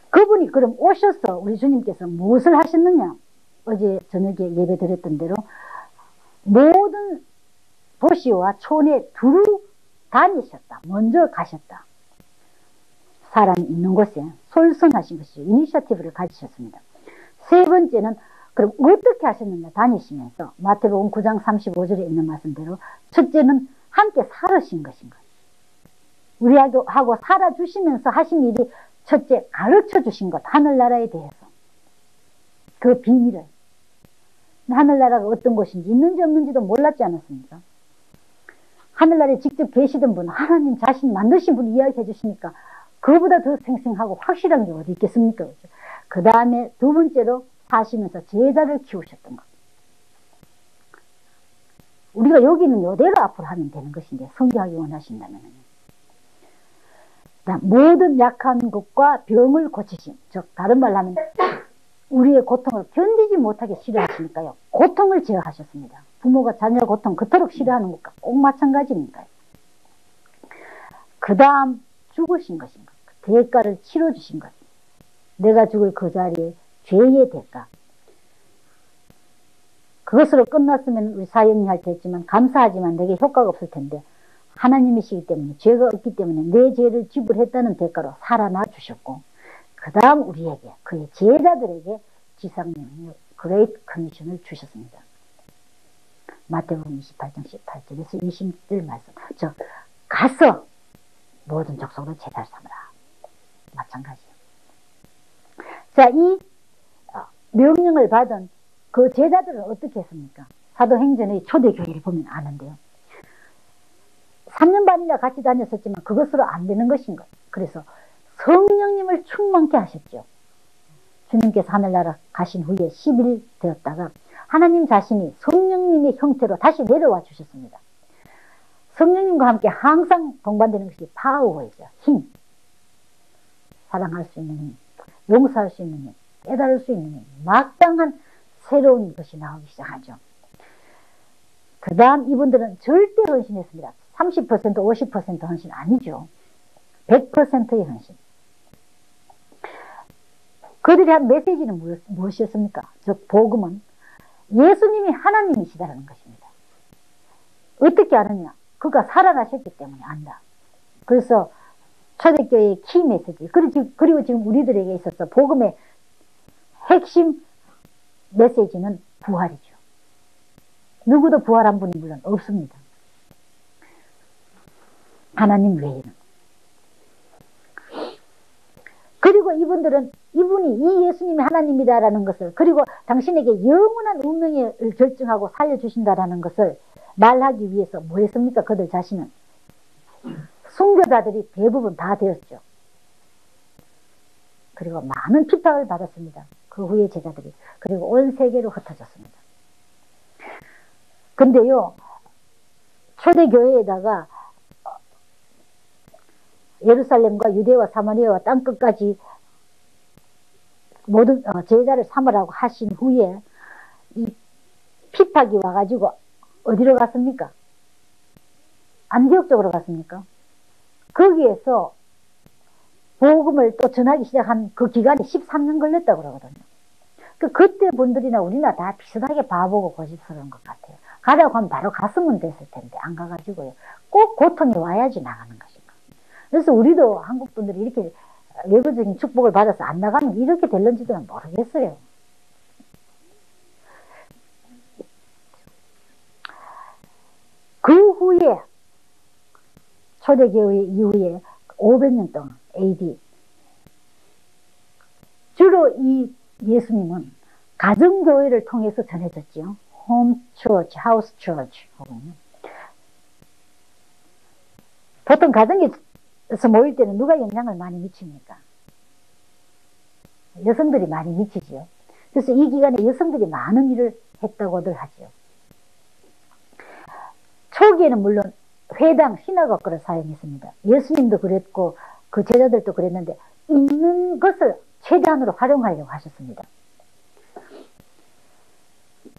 그분이 그럼 오셔서 우리 주님께서 무엇을 하셨느냐? 어제 저녁에 예배 드렸던 대로 모든 도시와 촌에 두루 다니셨다. 먼저 가셨다. 사람이 있는 곳에 솔선하신 것이죠. 이니셔티브를 가지셨습니다. 세 번째는 그럼 어떻게 하셨느냐 다니시면서 마태복음 9장 35절에 있는 말씀대로 첫째는 함께 살으신 것인 거예요. 우리하고 살아주시면서 하신 일이 첫째 가르쳐 주신 것, 하늘나라에 대해서 그 비밀을, 하늘나라가 어떤 곳인지 있는지 없는지도 몰랐지 않았습니까? 하늘나라에 직접 계시던 분, 하나님 자신 만드신 분 이야기해 주시니까 그거보다 더 생생하고 확실한 게 어디 있겠습니까? 그 다음에 두 번째로 사시면서 제자를 키우셨던 것. 우리가 여기는 이대로 앞으로 하면 되는 것인데 성교하기 원하신다면 모든 약한 것과 병을 고치심, 즉 다른 말로 하면 우리의 고통을 견디지 못하게 싫어하시니까요. 고통을 제어하셨습니다. 부모가 자녀 고통 그토록 싫어하는 것과 꼭 마찬가지니까요. 그 다음 죽으신 것인가, 대가를 치러주신 것. 내가 죽을 그 자리에 죄의 대가. 그것으로 끝났으면 우리 사형리 할 때 했지만 감사하지만 내게 효과가 없을 텐데 하나님이시기 때문에 죄가 없기 때문에 내 죄를 지불했다는 대가로 살아나 주셨고 그 다음 우리에게 그의 제자들에게 지상명령 그레이트 커미션을 주셨습니다. 마태복음 28장 18절에서 20절 말씀. 가서 모든 족속으로 제자를 삼으라. 마찬가지예요. 자, 이 명령을 받은 그 제자들은 어떻게 했습니까? 사도행전의 초대교회를 보면 아는데요. 3년 반이나 같이 다녔었지만 그것으로 안 되는 것인 거예요. 그래서 성령님을 충만케 하셨죠. 주님께서 하늘나라 가신 후에 10일 되었다가 하나님 자신이 성령님의 형태로 다시 내려와 주셨습니다. 성령님과 함께 항상 동반되는 것이 파워이죠. 힘. 사랑할 수 있는 힘, 용서할 수 있는 힘, 깨달을 수 있는 힘, 마땅한 새로운 것이 나오기 시작하죠. 그 다음 이분들은 절대 헌신했습니다. 30%, 50% 헌신 아니죠. 100%의 헌신. 그들이 한 메시지는 무엇이었습니까? 즉 복음은 예수님이 하나님이시다는 것입니다. 어떻게 아느냐? 그가 살아나셨기 때문에 안다. 그래서 초대교회의 키 메시지, 그리고 지금 우리들에게 있어서 복음의 핵심 메시지는 부활이죠. 누구도 부활한 분이 물론 없습니다. 하나님 외에는. 그리고 이분들은 이분이 이 예수님이 하나님이다라는 것을, 그리고 당신에게 영원한 운명을 결정하고 살려주신다라는 것을 말하기 위해서 뭐 했습니까? 그들 자신은 순교자들이 대부분 다 되었죠. 그리고 많은 핍박을 받았습니다. 그 후에 제자들이. 그리고 온 세계로 흩어졌습니다. 근데요, 초대교회에다가 예루살렘과 유대와 사마리아와 땅끝까지 모든 제자를 삼으라고 하신 후에 이 핍박이 와가지고 어디로 갔습니까? 안디옥 쪽으로 갔습니까? 거기에서 복음을 또 전하기 시작한 그 기간이 13년 걸렸다고 그러거든요. 그때 분들이나 우리나 다 비슷하게 바보고 고집스러운 것 같아요. 가라고 하면 바로 갔으면 됐을 텐데 안 가가지고요. 꼭 고통이 와야지 나가는 것인가. 그래서 우리도 한국 분들이 이렇게 외부적인 축복을 받아서 안 나가면 이렇게 될런지도 모르겠어요. 그 후에 초대교회 이후에 500년 동안 AD 주로 이 예수님은 가정교회를 통해서 전해졌죠. 홈 처치, 하우스 처치. 보통 가정에서 모일 때는 누가 영향을 많이 미칩니까? 여성들이 많이 미치죠. 그래서 이 기간에 여성들이 많은 일을 했다고들 하죠. 초기에는 물론 회당, 시나고그를 사용했습니다. 예수님도 그랬고 그 제자들도 그랬는데 있는 것을 최대한으로 활용하려고 하셨습니다.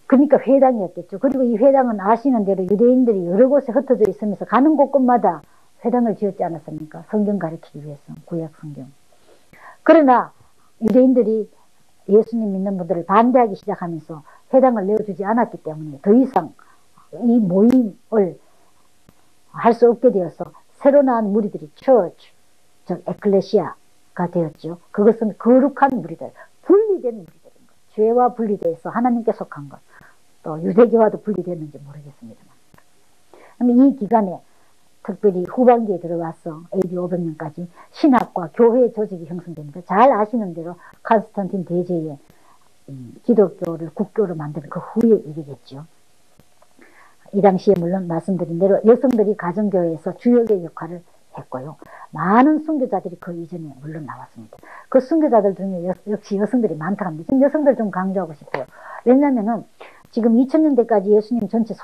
그러니까 회당이었겠죠. 그리고 이 회당은 아시는 대로 유대인들이 여러 곳에 흩어져 있으면서 가는 곳곳마다 회당을 지었지 않았습니까? 성경 가르치기 위해서, 구약 성경. 그러나 유대인들이 예수님 믿는 분들을 반대하기 시작하면서 회당을 내어주지 않았기 때문에 더 이상 이 모임을 할 수 없게 되어서 새로 나온 무리들이 church, 즉 에클레시아가 되었죠. 그것은 거룩한 무리들, 분리된 무리들인 것. 죄와 분리되어서 하나님께 속한 것. 또 유대교와도 분리됐는지 모르겠습니다만. 그럼 이 기간에 특별히 후반기에 들어와서 AD 500년까지 신학과 교회 조직이 형성됩니다. 잘 아시는 대로 콘스탄틴 대제의 기독교를 국교로 만드는 그 후의 일이겠죠. 이 당시에 물론 말씀드린 대로 여성들이 가정교회에서 주역의 역할을 했고요. 많은 순교자들이 그 이전에 물론 나왔습니다. 그 순교자들 중에 역시 여성들이 많다고 합니다. 지금 여성들 좀 강조하고 싶어요. 왜냐하면 지금 2000년대까지 예수님 전체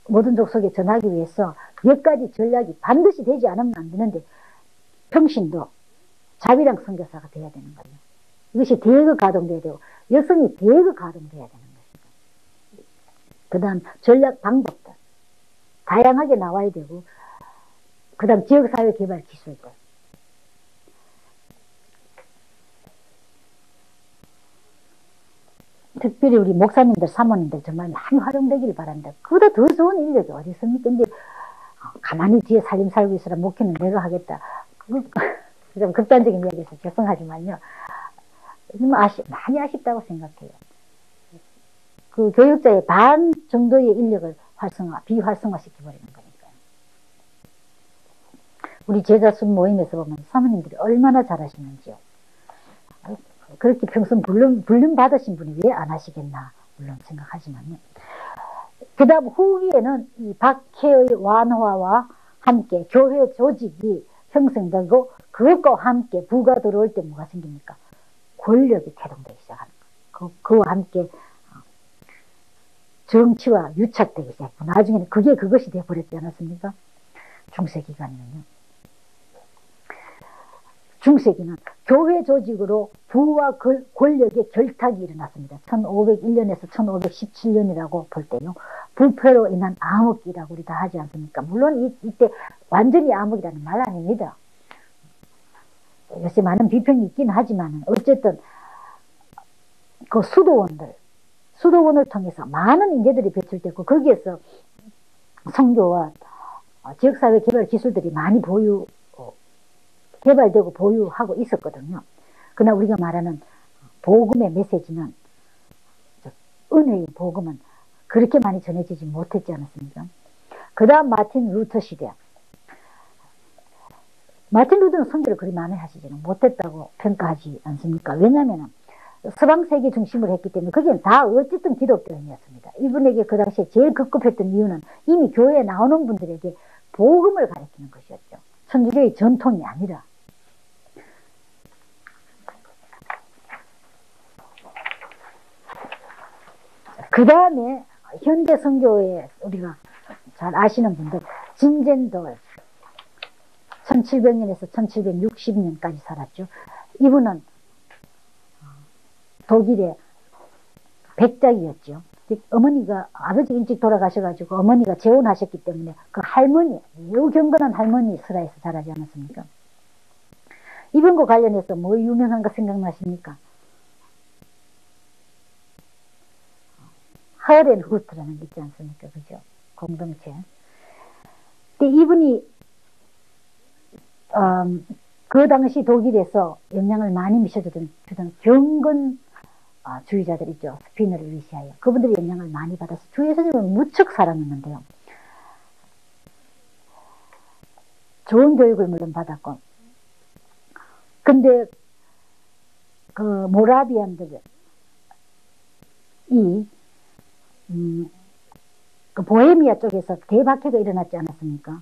모든 족속에 전하기 위해서 몇 가지 전략이 반드시 되지 않으면 안 되는데, 평신도 자비랑 선교사가 돼야 되는 거예요. 이것이 대거 가동돼야 되고 여성이 대거 가동돼야 되는 것입니다. 그 다음 전략 방법들 다양하게 나와야 되고, 그 다음 지역사회 개발 기술들, 특별히 우리 목사님들, 사모님들 정말 많이 활용되기를 바랍니다. 그보다 더 좋은 인력이 어디 있습니까? 근데 가만히 뒤에 살림 살고 있으라 목회는 내가 하겠다. 좀 극단적인 이야기에서 죄송하지만요. 많이 아쉽다고 생각해요. 그 교육자의 반 정도의 인력을 비활성화 시켜버리는 거니까요. 우리 제자순 모임에서 보면 사모님들이 얼마나 잘하시는지요. 그렇게 평생 불륜 받으신 분이 왜 안 하시겠나 물론 생각하지만요. 그 다음 후기에는 이 박해의 완화와 함께 교회 조직이 형성되고, 그것과 함께 부가 들어올 때 뭐가 생깁니까? 권력이 태동되기 시작하는 거. 그와 함께 정치와 유착되기 시작하고, 나중에는 그것이 되어버렸지 않았습니까? 중세기간이면요. 중세기는 교회 조직으로 부와 권력의 결탁이 일어났습니다. 1501년에서 1517년이라고 볼 때요. 부패로 인한 암흑기라고 우리 다 하지 않습니까? 물론 이때 완전히 암흑이라는 말 아닙니다. 요새 많은 비평이 있긴 하지만 어쨌든 그 수도원을 통해서 많은 인재들이 배출됐고, 거기에서 선교와 지역사회 개발 기술들이 많이 개발되고 보유하고 있었거든요. 그러나 우리가 말하는 복음의 메시지는, 은혜의 복음은 그렇게 많이 전해지지 못했지 않았습니까? 그 다음 마틴 루터 시대. 마틴 루터는 선교를 그리 많이 하시지는 못했다고 평가하지 않습니까? 왜냐하면 서방 세계 중심으로 했기 때문에 거기는 다 어쨌든 기독교인이었습니다. 이분에게 그 당시에 제일 급급했던 이유는 이미 교회에 나오는 분들에게 복음을 가르치는 것이었죠. 천주교의 전통이 아니라. 그 다음에 현대 선교에 우리가 잘 아시는 분들, 진젠돌 1700년에서 1760년까지 살았죠. 이분은 독일의 백작이었죠. 아버지 일찍 돌아가셔가지고 어머니가 재혼하셨기 때문에 그 할머니, 매우 경건한 할머니 슬하에서 자라지 않았습니까? 이분과 관련해서 뭐 유명한 거 생각나십니까? 하렌 후트라는 게 있지 않습니까? 그죠? 공동체. 근데 이분이 그 당시 독일에서 영향을 많이 미쳐주던 경건 주의자들 있죠. 스피너를 위시하여. 그분들이 영향을 많이 받아서 주 예수님을 무척 사랑했는데요. 좋은 교육을 물론 받았고, 근데 그 모라비안들이 그 보헤미아 쪽에서 대박해가 일어났지 않았습니까?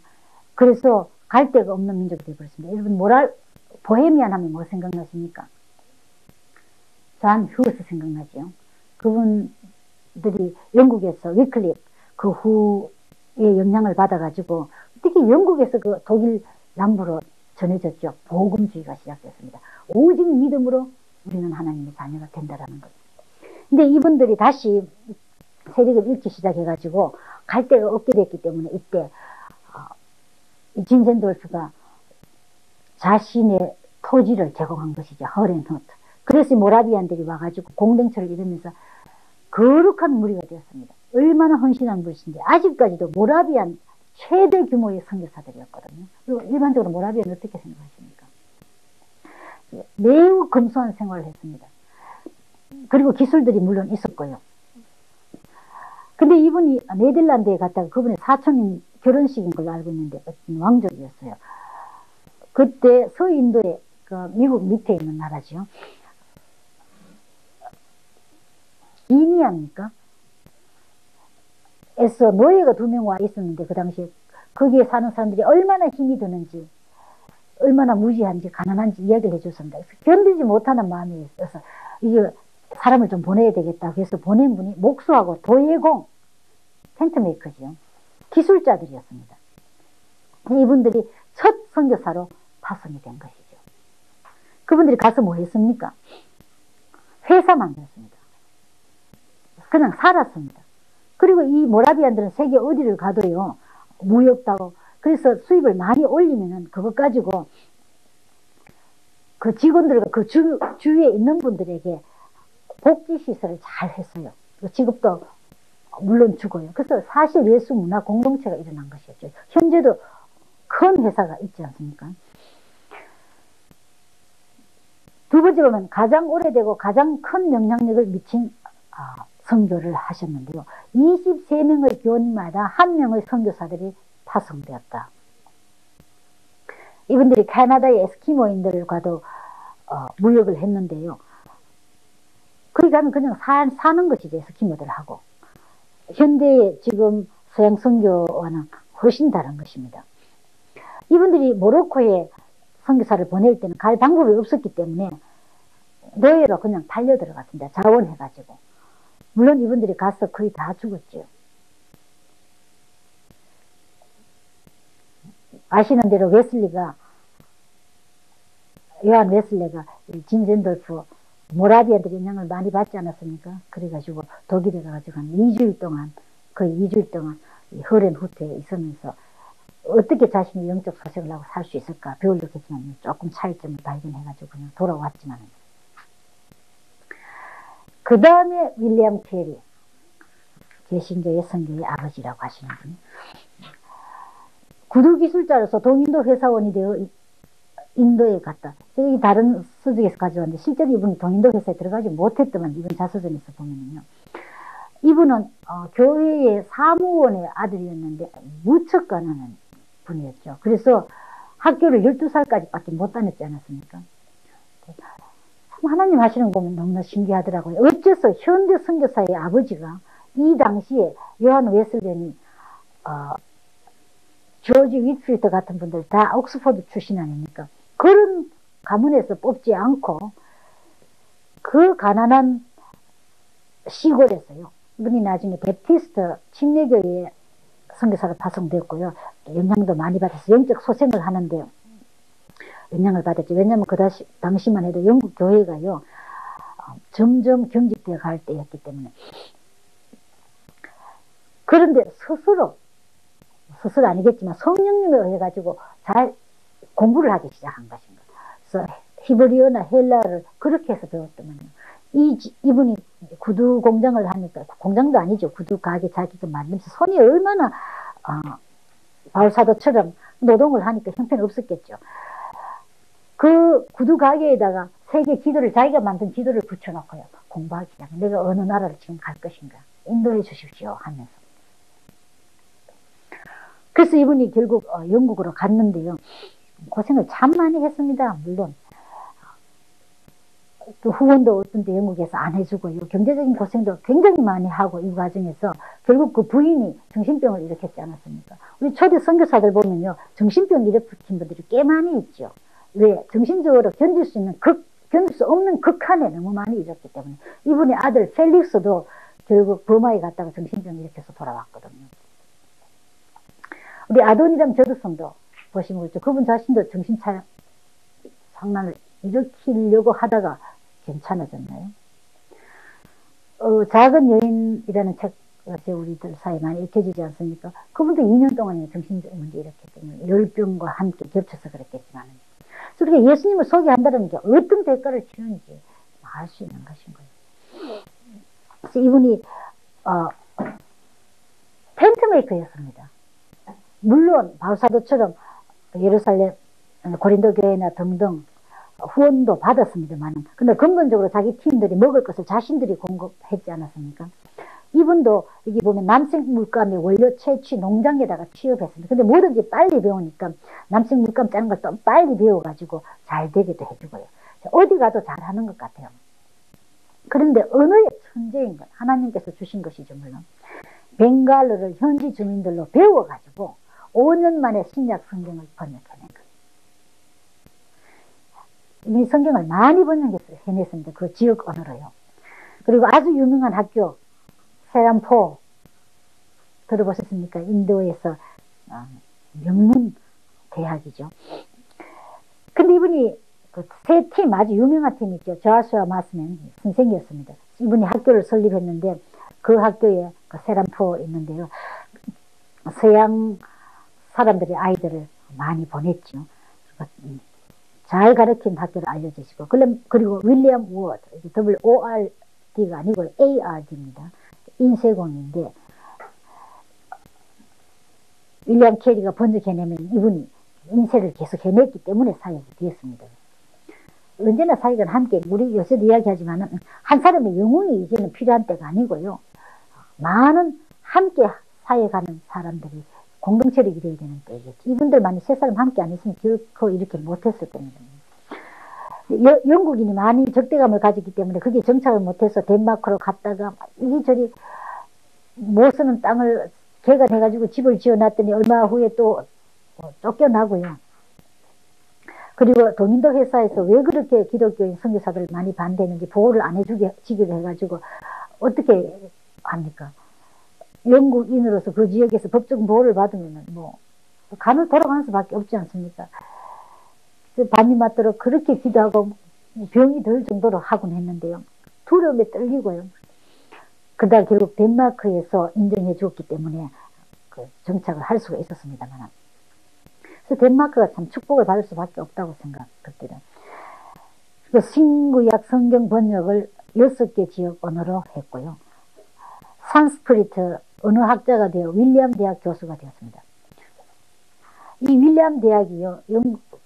그래서 갈 데가 없는 민족이 되어버렸습니다. 여러분 보헤미안 하면 뭐 생각나십니까? 존 휴스 생각나죠. 그분들이 영국에서 위클립 그 후에 영향을 받아가지고 특히 영국에서 그 독일 남부로 전해졌죠. 복음주의가 시작됐습니다. 오직 믿음으로 우리는 하나님의 자녀가 된다라는 거죠. 근데 이분들이 다시 세력을 잃기 시작해가지고 갈 데가 없게 됐기 때문에 이때 진센돌프가 자신의 토지를 제공한 것이죠. 허렌호트. 그래서 모라비안들이 와가지고 공동체를 이루면서 거룩한 무리가 되었습니다. 얼마나 헌신한 분이신지 아직까지도 모라비안 최대 규모의 선교사들이었거든요. 그리고 일반적으로 모라비아는 어떻게 생각하십니까? 매우 검소한 생활을 했습니다. 그리고 기술들이 물론 있었고요. 근데 이분이 네덜란드에 갔다가 그분의 사촌인 결혼식인 걸로 알고 있는데 어떤 왕족이었어요. 그때 서인도에 그 미국 밑에 있는 나라죠. 기니아입니까? 에서 노예가 2명 와 있었는데 그 당시에 거기에 사는 사람들이 얼마나 힘이 드는지 얼마나 무지한지 가난한지 이야기를 해줬습니다. 그래서 견디지 못하는 마음이 있어서 이게 사람을 좀 보내야 되겠다. 그래서 보낸 분이 목수하고 도예공, 텐트메이커지요. 기술자들이었습니다. 이분들이 첫 선교사로 파송이 된 것이죠. 그분들이 가서 뭐 했습니까? 회사 만들었습니다. 그냥 살았습니다. 그리고 이 모라비안들은 세계 어디를 가도요, 무역다고, 그래서 수입을 많이 올리면은 그것 가지고 그 직원들과 그 주위에 있는 분들에게 복지시설을 잘 했어요. 지급도 물론 주고요. 그래서 사실 예수 문화 공동체가 일어난 것이었죠. 현재도 큰 회사가 있지 않습니까? 두 번째 보면 가장 오래되고 가장 큰 영향력을 미친 선교를 하셨는데요. 23명의 교원마다 1명의 선교사들이 파송되었다. 이분들이 캐나다의 에스키모인들과도 무역을 했는데요. 거기 가면 그냥 사는 것이죠. 에스키모들하고. 현대의 지금 서양 선교와는 훨씬 다른 것입니다. 이분들이 모로코에 선교사를 보낼 때는 갈 방법이 없었기 때문에 노예로 그냥 달려 들어갔습니다. 자원해가지고. 물론 이분들이 가서 거의 다 죽었죠. 아시는 대로 요한 웨슬리가 진젠돌프 모라비아들의 영향을 많이 받지 않았습니까? 그래가지고 독일에 가가지고 한 2주일 동안, 거의 2주일 동안 허렌 후트에 있으면서 어떻게 자신이 영적 소생을 하고 살 수 있을까 배우려겠지만 조금 차이점을 발견해가지고 그냥 돌아왔지만, 그 다음에 윌리엄 캐리, 개신교의 선교의 아버지라고 하시는 분, 구두기술자로서 동인도 회사원이 되어 인도에 갔다. 여기 다른 서적에서 가져왔는데 실제로 이분이 동인도 회사에 들어가지 못했더만 이분 자서전에서 보면은요. 이분은 교회의 사무원의 아들이었는데 무척 가난한 분이었죠. 그래서 학교를 12살까지 밖에 못 다녔지 않았습니까? 하나님 하시는 거 보면 너무나 신기하더라고요. 어째서 현대 선교사의 아버지가 이 당시에 요한 웨슬레니, 조지 윗필드 같은 분들 다 옥스퍼드 출신 아닙니까? 그런 가문에서 뽑지 않고 그 가난한 시골에서요. 이분이 나중에 베프티스트 침례교회에 선교사로 파송됐고요. 영향도 많이 받아서 영적 소생을 하는데 영향을 받았죠. 왜냐하면 그 당시만 해도 영국 교회가요. 점점 경직되어 갈 때였기 때문에. 그런데 스스로 아니겠지만 성령님에 의해 가지고 잘 공부를 하기 시작한 것입니다. 그래서 히브리어나 헬라를 그렇게 해서 배웠더만요. 이분이 구두 공장을 하니까, 공장도 아니죠. 구두 가게 자기가 만들면서 손이 얼마나 바울사도처럼 노동을 하니까 형편이 없었겠죠. 그 구두 가게에다가 세계 기도를, 자기가 만든 기도를 붙여놓고요. 공부하기 시작해. 내가 어느 나라를 지금 갈 것인가 인도해 주십시오 하면서. 그래서 이분이 결국 영국으로 갔는데요. 고생을 참 많이 했습니다. 물론 또 후원도 어떤 데 영국에서 안 해주고요. 경제적인 고생도 굉장히 많이 하고 이 과정에서 결국 그 부인이 정신병을 일으켰지 않았습니까? 우리 초대 선교사들 보면요. 정신병 일으킨 분들이 꽤 많이 있죠. 왜? 정신적으로 견딜 수 없는 극한에 너무 많이 일었기 때문에. 이분의 아들 펠릭스도 결국 버마에 갔다가 정신병 일으켜서 돌아왔거든요. 우리 아도니람 저드성도 보시면 그렇죠. 그분 자신도 정신차 상난을 일으키려고 하다가 괜찮아졌나요? 작은 여인이라는 책 우리들 사이에 많이 읽혀지지 않습니까? 그분도 2년 동안에 정신적 문제 일으켰기 때문에 열병과 함께 겹쳐서 그랬겠지만, 그렇게 예수님을 소개한다는 게 어떤 대가를 치르는지 알 수 있는 것인 거예요. 그래서 이분이 텐트메이커였습니다. 물론 바울사도처럼 예루살렘 고린도 교회나 등등 후원도 받았습니다만, 근데 근본적으로 자기 팀들이 먹을 것을 자신들이 공급했지 않았습니까? 이분도 여기 보면 남색 물감의 원료 채취 농장에다가 취업했습니다. 근데 뭐든지 빨리 배우니까 남색 물감 짜는 걸 좀 빨리 배워가지고 잘 되기도 해주고요. 어디 가도 잘하는 것 같아요. 그런데 언어의 천재인 것, 하나님께서 주신 것이죠. 물론 벵갈어를 현지 주민들로 배워가지고 5년 만에 신약 성경을 번역해낸 것. 이 성경을 많이 번역해냈습니다. 그 지역 언어로요. 그리고 아주 유명한 학교 세람포 들어보셨습니까? 인도에서 명문 대학이죠. 근데 이분이 그 세 팀, 아주 유명한 팀 있죠. 조아수아 마스맨 선생이었습니다. 이분이 학교를 설립했는데 그 학교에 그 세람포 있는데요. 서양 사람들이 아이들을 많이 보냈죠. 잘 가르친 학교를 알려주시고, 그리고 윌리엄 워드, WORD가 아니고 ARD입니다. 인쇄공인데, 윌리엄 캐리가 번역해내면 이분이 인쇄를 계속 해냈기 때문에 사역이 되었습니다. 언제나 사역은 함께, 우리 요새도 이야기하지만 한 사람의 영웅이 이제는 필요한 때가 아니고요. 많은 함께 사역하는 사람들이 공동체를 이루어야 되는 때겠죠. 이분들만이 세 사람 함께 안 했으면 결코 이렇게 못했을 겁니다. 영국인이 많이 적대감을 가졌기 때문에 그게 정착을 못해서 덴마크로 갔다가 이리저리 못 쓰는 땅을 개간해가지고 집을 지어놨더니 얼마 후에 또 쫓겨나고요. 그리고 도민도 회사에서 왜 그렇게 기독교인 선교사들을 많이 반대했는지 보호를 안 해주기로 해가지고 어떻게 합니까? 영국인으로서 그 지역에서 법적 보호를 받으면 뭐 간을 돌아가는 수밖에 없지 않습니까? 밤이 맞도록 그렇게 기도하고 병이 들 정도로 하곤 했는데요. 두려움에 떨리고요. 그러다 결국 덴마크에서 인정해 주었기 때문에 그 정착을 할 수가 있었습니다만, 그래서 덴마크가 참 축복을 받을 수밖에 없다고 생각 그때는. 그 신구약 성경 번역을 6개 지역 언어로 했고요. 산스크리트 언어학자가 되어 윌리엄 대학 교수가 되었습니다. 이 윌리엄 대학이요,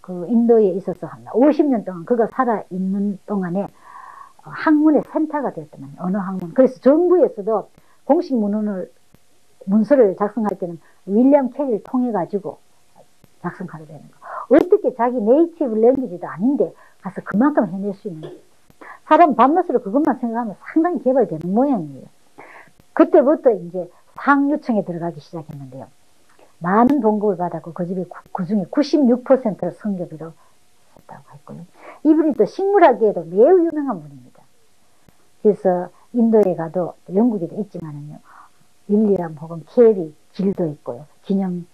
그 인도에 있어서 50년 동안 그가 살아있는 동안에 학문의 센터가 되었더만, 언어 학문. 그래서 정부에서도 공식 문서를 작성할 때는 윌리엄 캐리를 통해 가지고 작성하게 되는 거. 어떻게 자기 네이티브 랭귀지도 아닌데 가서 그만큼 해낼 수 있는 거예요. 사람 밤낮으로 그것만 생각하면 상당히 개발되는 모양이에요. 그때부터 이제 상류층에 들어가기 시작했는데요. 많은 봉급을 받았고 그 중에 96%를 선교비로 썼다고 했고요. 이분이 또 식물학계에도 매우 유명한 분입니다. 그래서 인도에 가도 영국에도 있지만은요, 윌리엄 혹은 캐리 길도 있고요. 기념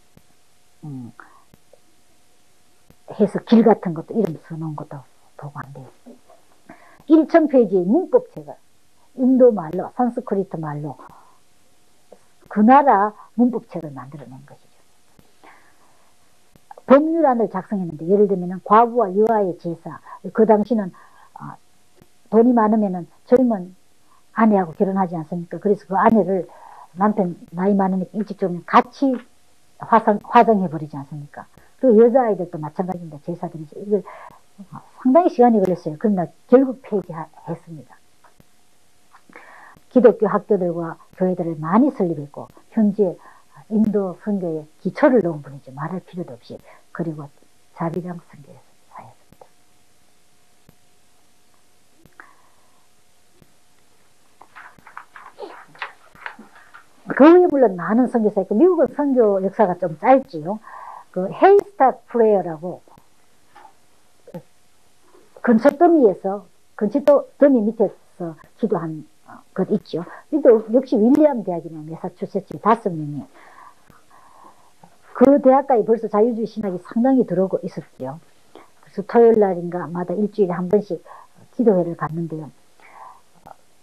해서 길 같은 것도 이름 써놓은 것도 보고 한대요. 1000페이지의 문법책을 인도 말로, 산스크리트 말로 그 나라 문법책을 만들어낸 것이죠. 법률안을 작성했는데, 예를 들면 과부와 유아의 제사, 그 당시는 돈이 많으면 젊은 아내하고 결혼하지 않습니까? 그래서 그 아내를 남편 나이 많으니까 일찍 죽으면 같이 화장해버리지 않습니까? 그리고 여자아이들도 마찬가지입니다. 제사드리죠. 이걸 상당히 시간이 걸렸어요. 그러나 결국 폐지했습니다. 기독교 학교들과 교회들을 많이 설립했고, 현재 인도 선교의 기초를 놓은 분이죠. 말할 필요도 없이. 그리고 자비랑 선교의 사였습니다. 그 외에 물론 많은 선교사 있고, 미국은 선교 역사가 좀 짧지요. 그 헤이스탁 프레어라고 근처더미에서 근처더미 밑에서 기도한 것 있죠. 또 역시 윌리엄 대학이나 매사추세츠 5명이, 그 대학까지 벌써 자유주의 신학이 상당히 들어오고 있었죠. 그래서 토요일 날인가 마다 일주일에 한 번씩 기도회를 갔는데요.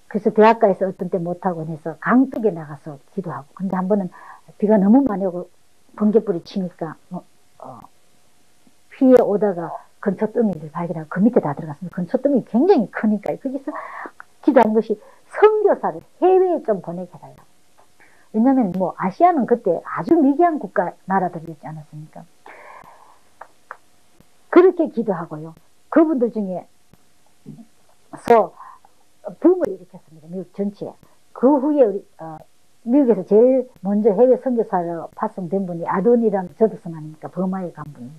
그래서 대학가에서 어떤 때 못하고 해서 강둑에 나가서 기도하고, 근데 한 번은 비가 너무 많이 오고 번개불이 치니까 피해 오다가 근처더미를 발견하고 그 밑에 다 들어갔습니다. 근처더미 굉장히 크니까 거기서 기도한 것이 선교사를 해외에 좀 보내게 해달라. 왜냐하면 뭐 아시아는 그때 아주 미개한 국가 나라들이었지 않았습니까? 그렇게 기도하고요. 그분들 중에서 붐을 일으켰습니다. 미국 전체에. 그 후에 우리 미국에서 제일 먼저 해외 선교사로 파송된 분이 아돈이랑 저드슨 아닙니까? 버마에 간 분.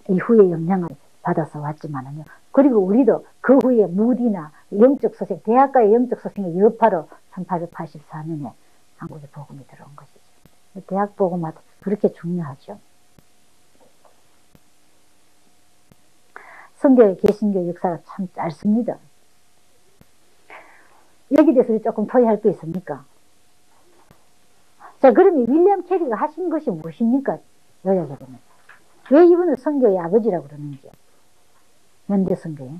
이후에 영향을 받아서 왔지만은요. 그리고 우리도 그 후에 무디나 영적 소생, 대학가의 영적 소생의 여파로 1884년에 한국에 복음이 들어온 것이죠. 대학 복음화도 그렇게 중요하죠. 선교의 개신교 역사가 참 짧습니다. 여기 대해서 조금 토의할 게 있습니까? 자, 그러면 윌리엄 캐리가 하신 것이 무엇입니까? 요약해 보면. 왜 이분을 선교의 아버지라고 그러는지요? 현대 선교에.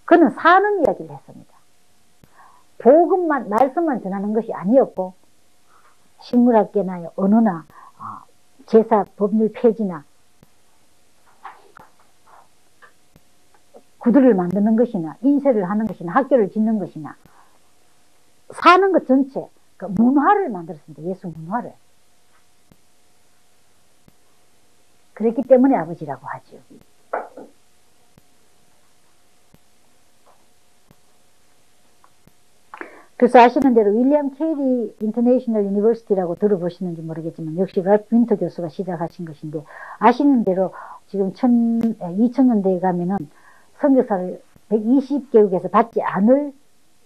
그는 사는 이야기를 했습니다. 복음만, 말씀만 전하는 것이 아니었고, 식물학계나 언어나 제사 법률 폐지나 구두를 만드는 것이나 인쇄를 하는 것이나 학교를 짓는 것이나 사는 것 전체, 그러니까 문화를 만들었습니다. 예수 문화를. 그랬기 때문에 아버지라고 하죠. 그래서 아시는 대로 윌리엄 케리 인터내셔널 유니버시티라고 들어보시는지 모르겠지만 역시 랄프 윈터 교수가 시작하신 것인데, 아시는 대로 지금 2000년대에 가면은 선교사를 120개국에서 받지 않을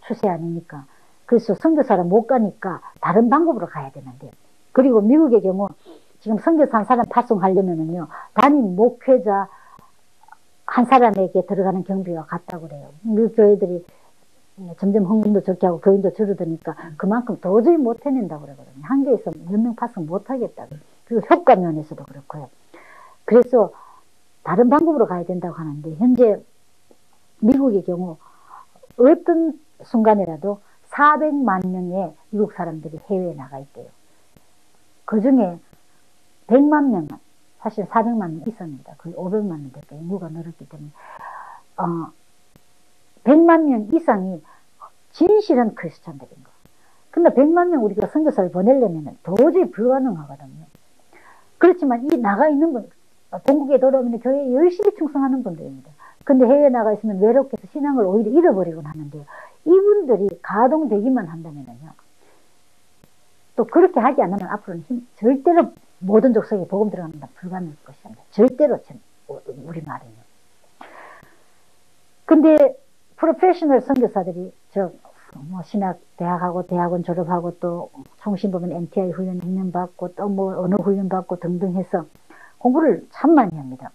추세 아닙니까? 그래서 선교사를 못 가니까 다른 방법으로 가야 되는데, 그리고 미국의 경우 지금 선교사 한 사람 파송하려면은요, 담임 목회자 한 사람에게 들어가는 경비가 같다고 그래요. 미국 교회들이 점점 헌금도 적게 하고 교인도 줄어드니까 그만큼 도저히 못 해낸다고 그러거든요. 한계에서 몇 명 파송 못 하겠다고. 그리고 효과 면에서도 그렇고요. 그래서 다른 방법으로 가야 된다고 하는데, 현재 미국의 경우 어떤 순간이라도 400만 명의 미국 사람들이 해외에 나가 있대요. 그 중에 100만 명은, 사실 400만 명 있었습니다. 거의 500만 명 됐고 인구가 늘었기 때문에 100만 명 이상이 진실한 크리스찬들인 거. 근데 100만 명 우리가 선교사를 보내려면 도저히 불가능하거든요. 그렇지만 이 나가 있는 분, 본국에 돌아오면 교회에 열심히 충성하는 분들입니다. 근데 해외에 나가 있으면 외롭게 해서 신앙을 오히려 잃어버리곤 하는데요. 이분들이 가동되기만 한다면요, 또 그렇게 하지 않으면 앞으로는 절대로 모든 족속에 복음 들어가는 건 불가능할 것입니다. 절대로 우리 말이요. 근데 프로페셔널 선교사들이 신학 대학하고 대학원 졸업하고 또 총신보면 MTI 훈련 6년 받고 또 뭐 언어 훈련 받고 등등 해서 공부를 참 많이 합니다.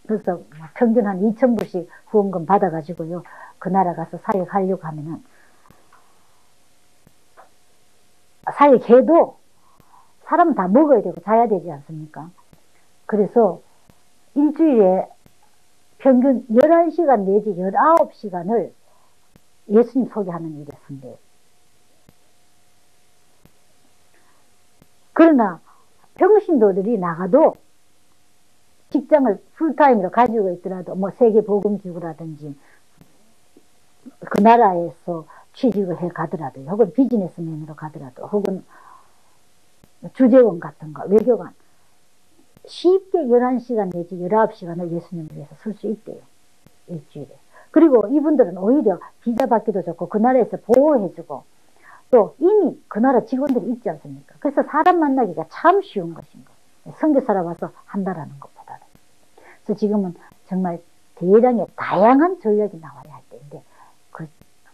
그래서 평균 한 2,000불씩 후원금 받아가지고요, 그 나라 가서 사역하려고 하면은, 사역해도 사람은 다 먹어야 되고 자야 되지 않습니까? 그래서 일주일에 평균 11시간 내지 19시간을 예수님 소개하는 일에 쓴대요. 그러나 평신도들이 나가도 직장을 풀타임으로 가지고 있더라도, 뭐 세계보건기구라든지 그 나라에서 취직을 해 가더라도, 혹은 비즈니스맨으로 가더라도, 혹은 주재원 같은 거, 외교관, 쉽게 11시간 내지 19시간을 예수님을 위해서 쓸 수 있대요. 일주일에. 그리고 이분들은 오히려 비자 받기도 좋고 그 나라에서 보호해주고, 또 이미 그 나라 직원들이 있지 않습니까? 그래서 사람 만나기가 참 쉬운 것인 거예요. 선교사라 와서 한다라는 것보다는. 그래서 지금은 정말 대량의 다양한 전략이 나와야 할 때인데,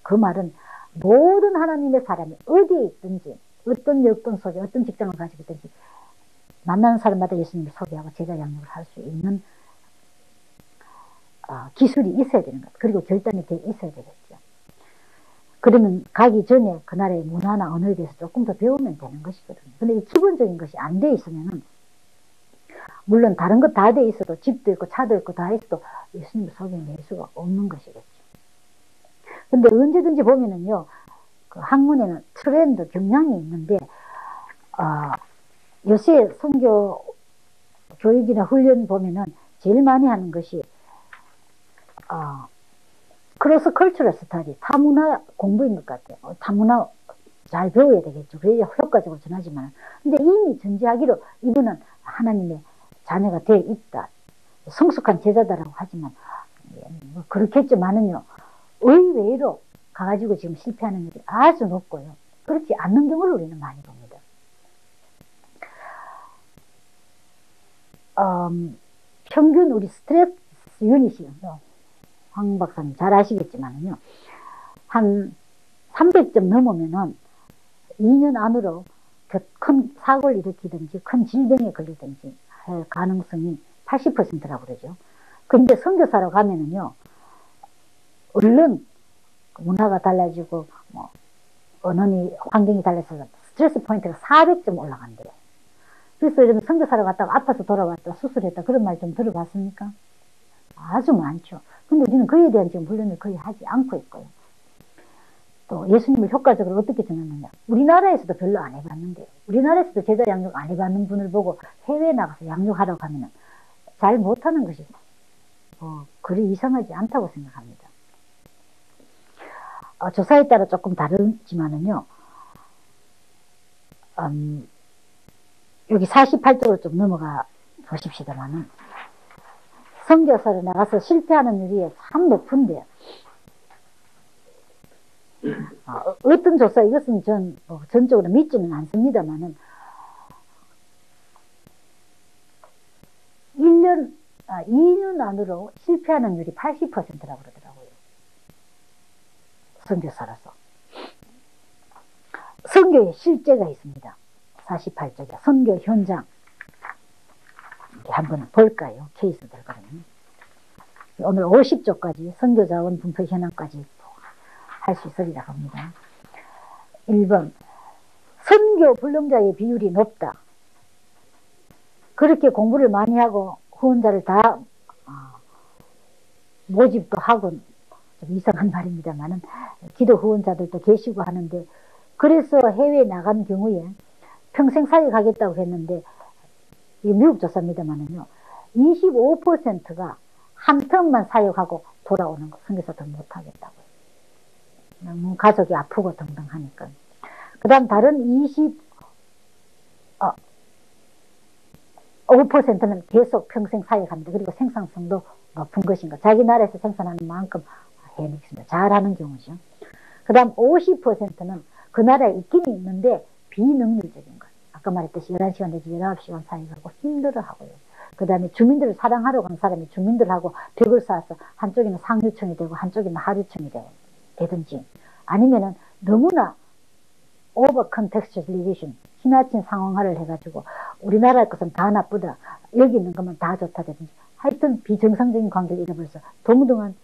그 말은 모든 하나님의 사람이 어디에 있든지, 어떤 여건 속에 어떤 직장을 가지고 있든지 만나는 사람마다 예수님을 소개하고 제자 양육을 할 수 있는 기술이 있어야 되는 것, 그리고 결단이 돼 있어야 되겠죠. 그러면 가기 전에 그 나라의 문화나 언어에 대해서 조금 더 배우면 되는 것이거든요. 근데 이 기본적인 것이 안 돼 있으면은, 물론 다른 것 다 돼 있어도, 집도 있고 차도 있고 다 있어도 예수님을 소개낼 수가 없는 것이겠죠. 근데 언제든지 보면은요, 그 학문에는 트렌드, 경향이 있는데, 요새 선교 교육이나 훈련 보면은 제일 많이 하는 것이 크로스 컬처럴 스터디, 타문화 공부인 것 같아요. 타문화 잘 배워야 되겠죠. 그래야 효과적으로 전하지만. 근데 이미 전제하기로 이분은 하나님의 자녀가 되어 있다. 성숙한 제자다라고 하지만, 뭐 그렇겠지만은요, 의외로 가가지고 지금 실패하는 일이 아주 높고요. 그렇지 않는 경우를 우리는 많이 봅니다. 평균 우리 스트레스 유닛이요. 황 박사님 잘 아시겠지만은요, 한 300점 넘으면은 2년 안으로 큰 사고를 일으키든지 큰 질병에 걸리든지 할 가능성이 80%라고 그러죠. 근데 선교사로 가면은요, 얼른 문화가 달라지고 뭐 언어니 환경이 달라서 스트레스 포인트가 400점 올라간대요. 그래서 이러면 선교사로 갔다가 아파서 돌아왔다 수술했다 그런 말 좀 들어봤습니까? 아주 많죠. 근데 우리는 그에 대한 지금 훈련을 거의 하지 않고 있고요. 또 예수님을 효과적으로 어떻게 전하느냐. 우리나라에서도 별로 안 해봤는데요. 우리나라에서도 제자 양육 안 해봤는 분을 보고 해외에 나가서 양육하라고 하면 잘 못하는 것이 그리 이상하지 않다고 생각합니다. 조사에 따라 조금 다르지만은요, 여기 48쪽으로 좀 넘어가 보십시다만은, 선교사로 나가서 실패하는 일이 참 높은데요. 어떤 조사, 이것은 전 전적으로 믿지는 않습니다만은, 2년 안으로 실패하는 율이 80%라고 그러더라고요. 선교사라서. 선교의 실제가 있습니다. 48쪽에 선교 현장 한번 볼까요? 케이스들거든요. 오늘 50쪽까지 선교자원 분포 현황까지 할 수 있으리라 봅니다. 1번 선교 불능자의 비율이 높다. 그렇게 공부를 많이 하고 후원자를 다 모집도 하고, 좀 이상한 말입니다만은 기도 후원자들도 계시고 하는데, 그래서 해외에 나간 경우에 평생 사역하겠다고 했는데, 미국 조사입니다만은요, 25%가 한 텀만 사역하고 돌아오는 거, 선교사도 못하겠다고요. 너무 가족이 아프고 등등 하니까. 그 다음 다른 5%는 계속 평생 사역합니다. 그리고 생산성도 높은 것인가. 자기 나라에서 생산하는 만큼 해냈습니다. 잘하는 경우죠. 그 다음 50%는 그 나라에 있긴 있는데 비능률적인 것. 아까 말했듯이 11시간 내지 19시간 사역하고 힘들어하고요. 그 다음에 주민들을 사랑하러 간 사람이 주민들하고 벽을 쌓아서 한쪽에는 상류층이 되고 한쪽에는 하류층이 되든지, 아니면은 너무나 오버 컨텍스츄얼리제이션, 지나친 상황화를 해가지고 우리나라 것은 다 나쁘다, 여기 있는 것만 다 좋다든지, 하여튼 비정상적인 관계를 잃어버려서 동등한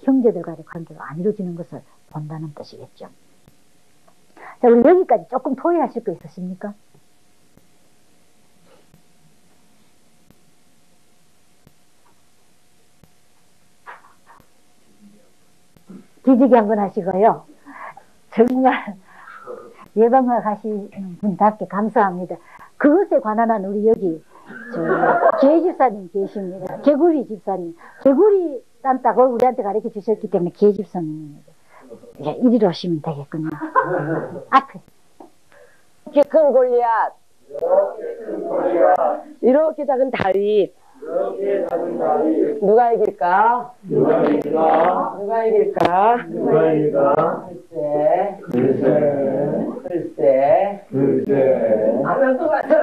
형제들과의 관계가 안 이루어지는 것을 본다는 뜻이겠죠. 자, 우리 여기까지 조금 토의하실 거 있으십니까? 기지개 한번 하시고요. 정말 예방학 하시는 분답게 감사합니다. 그것에 관한 한 우리 여기 개 집사님 계십니다. 개구리 집사님. 개구리 딴따고 우리한테 가르쳐 주셨기 때문에 개 집사님입니다. 예, 이리로 오시면 되겠군요. 앞에. 이렇게 큰 골리앗, 이렇게 작은 다윗, 누가 이길까? 누가 이길까? 누가 이길까? 누가 이길까? 글쎄, 글쎄, 글쎄. 글쎄. 하면 또 같아.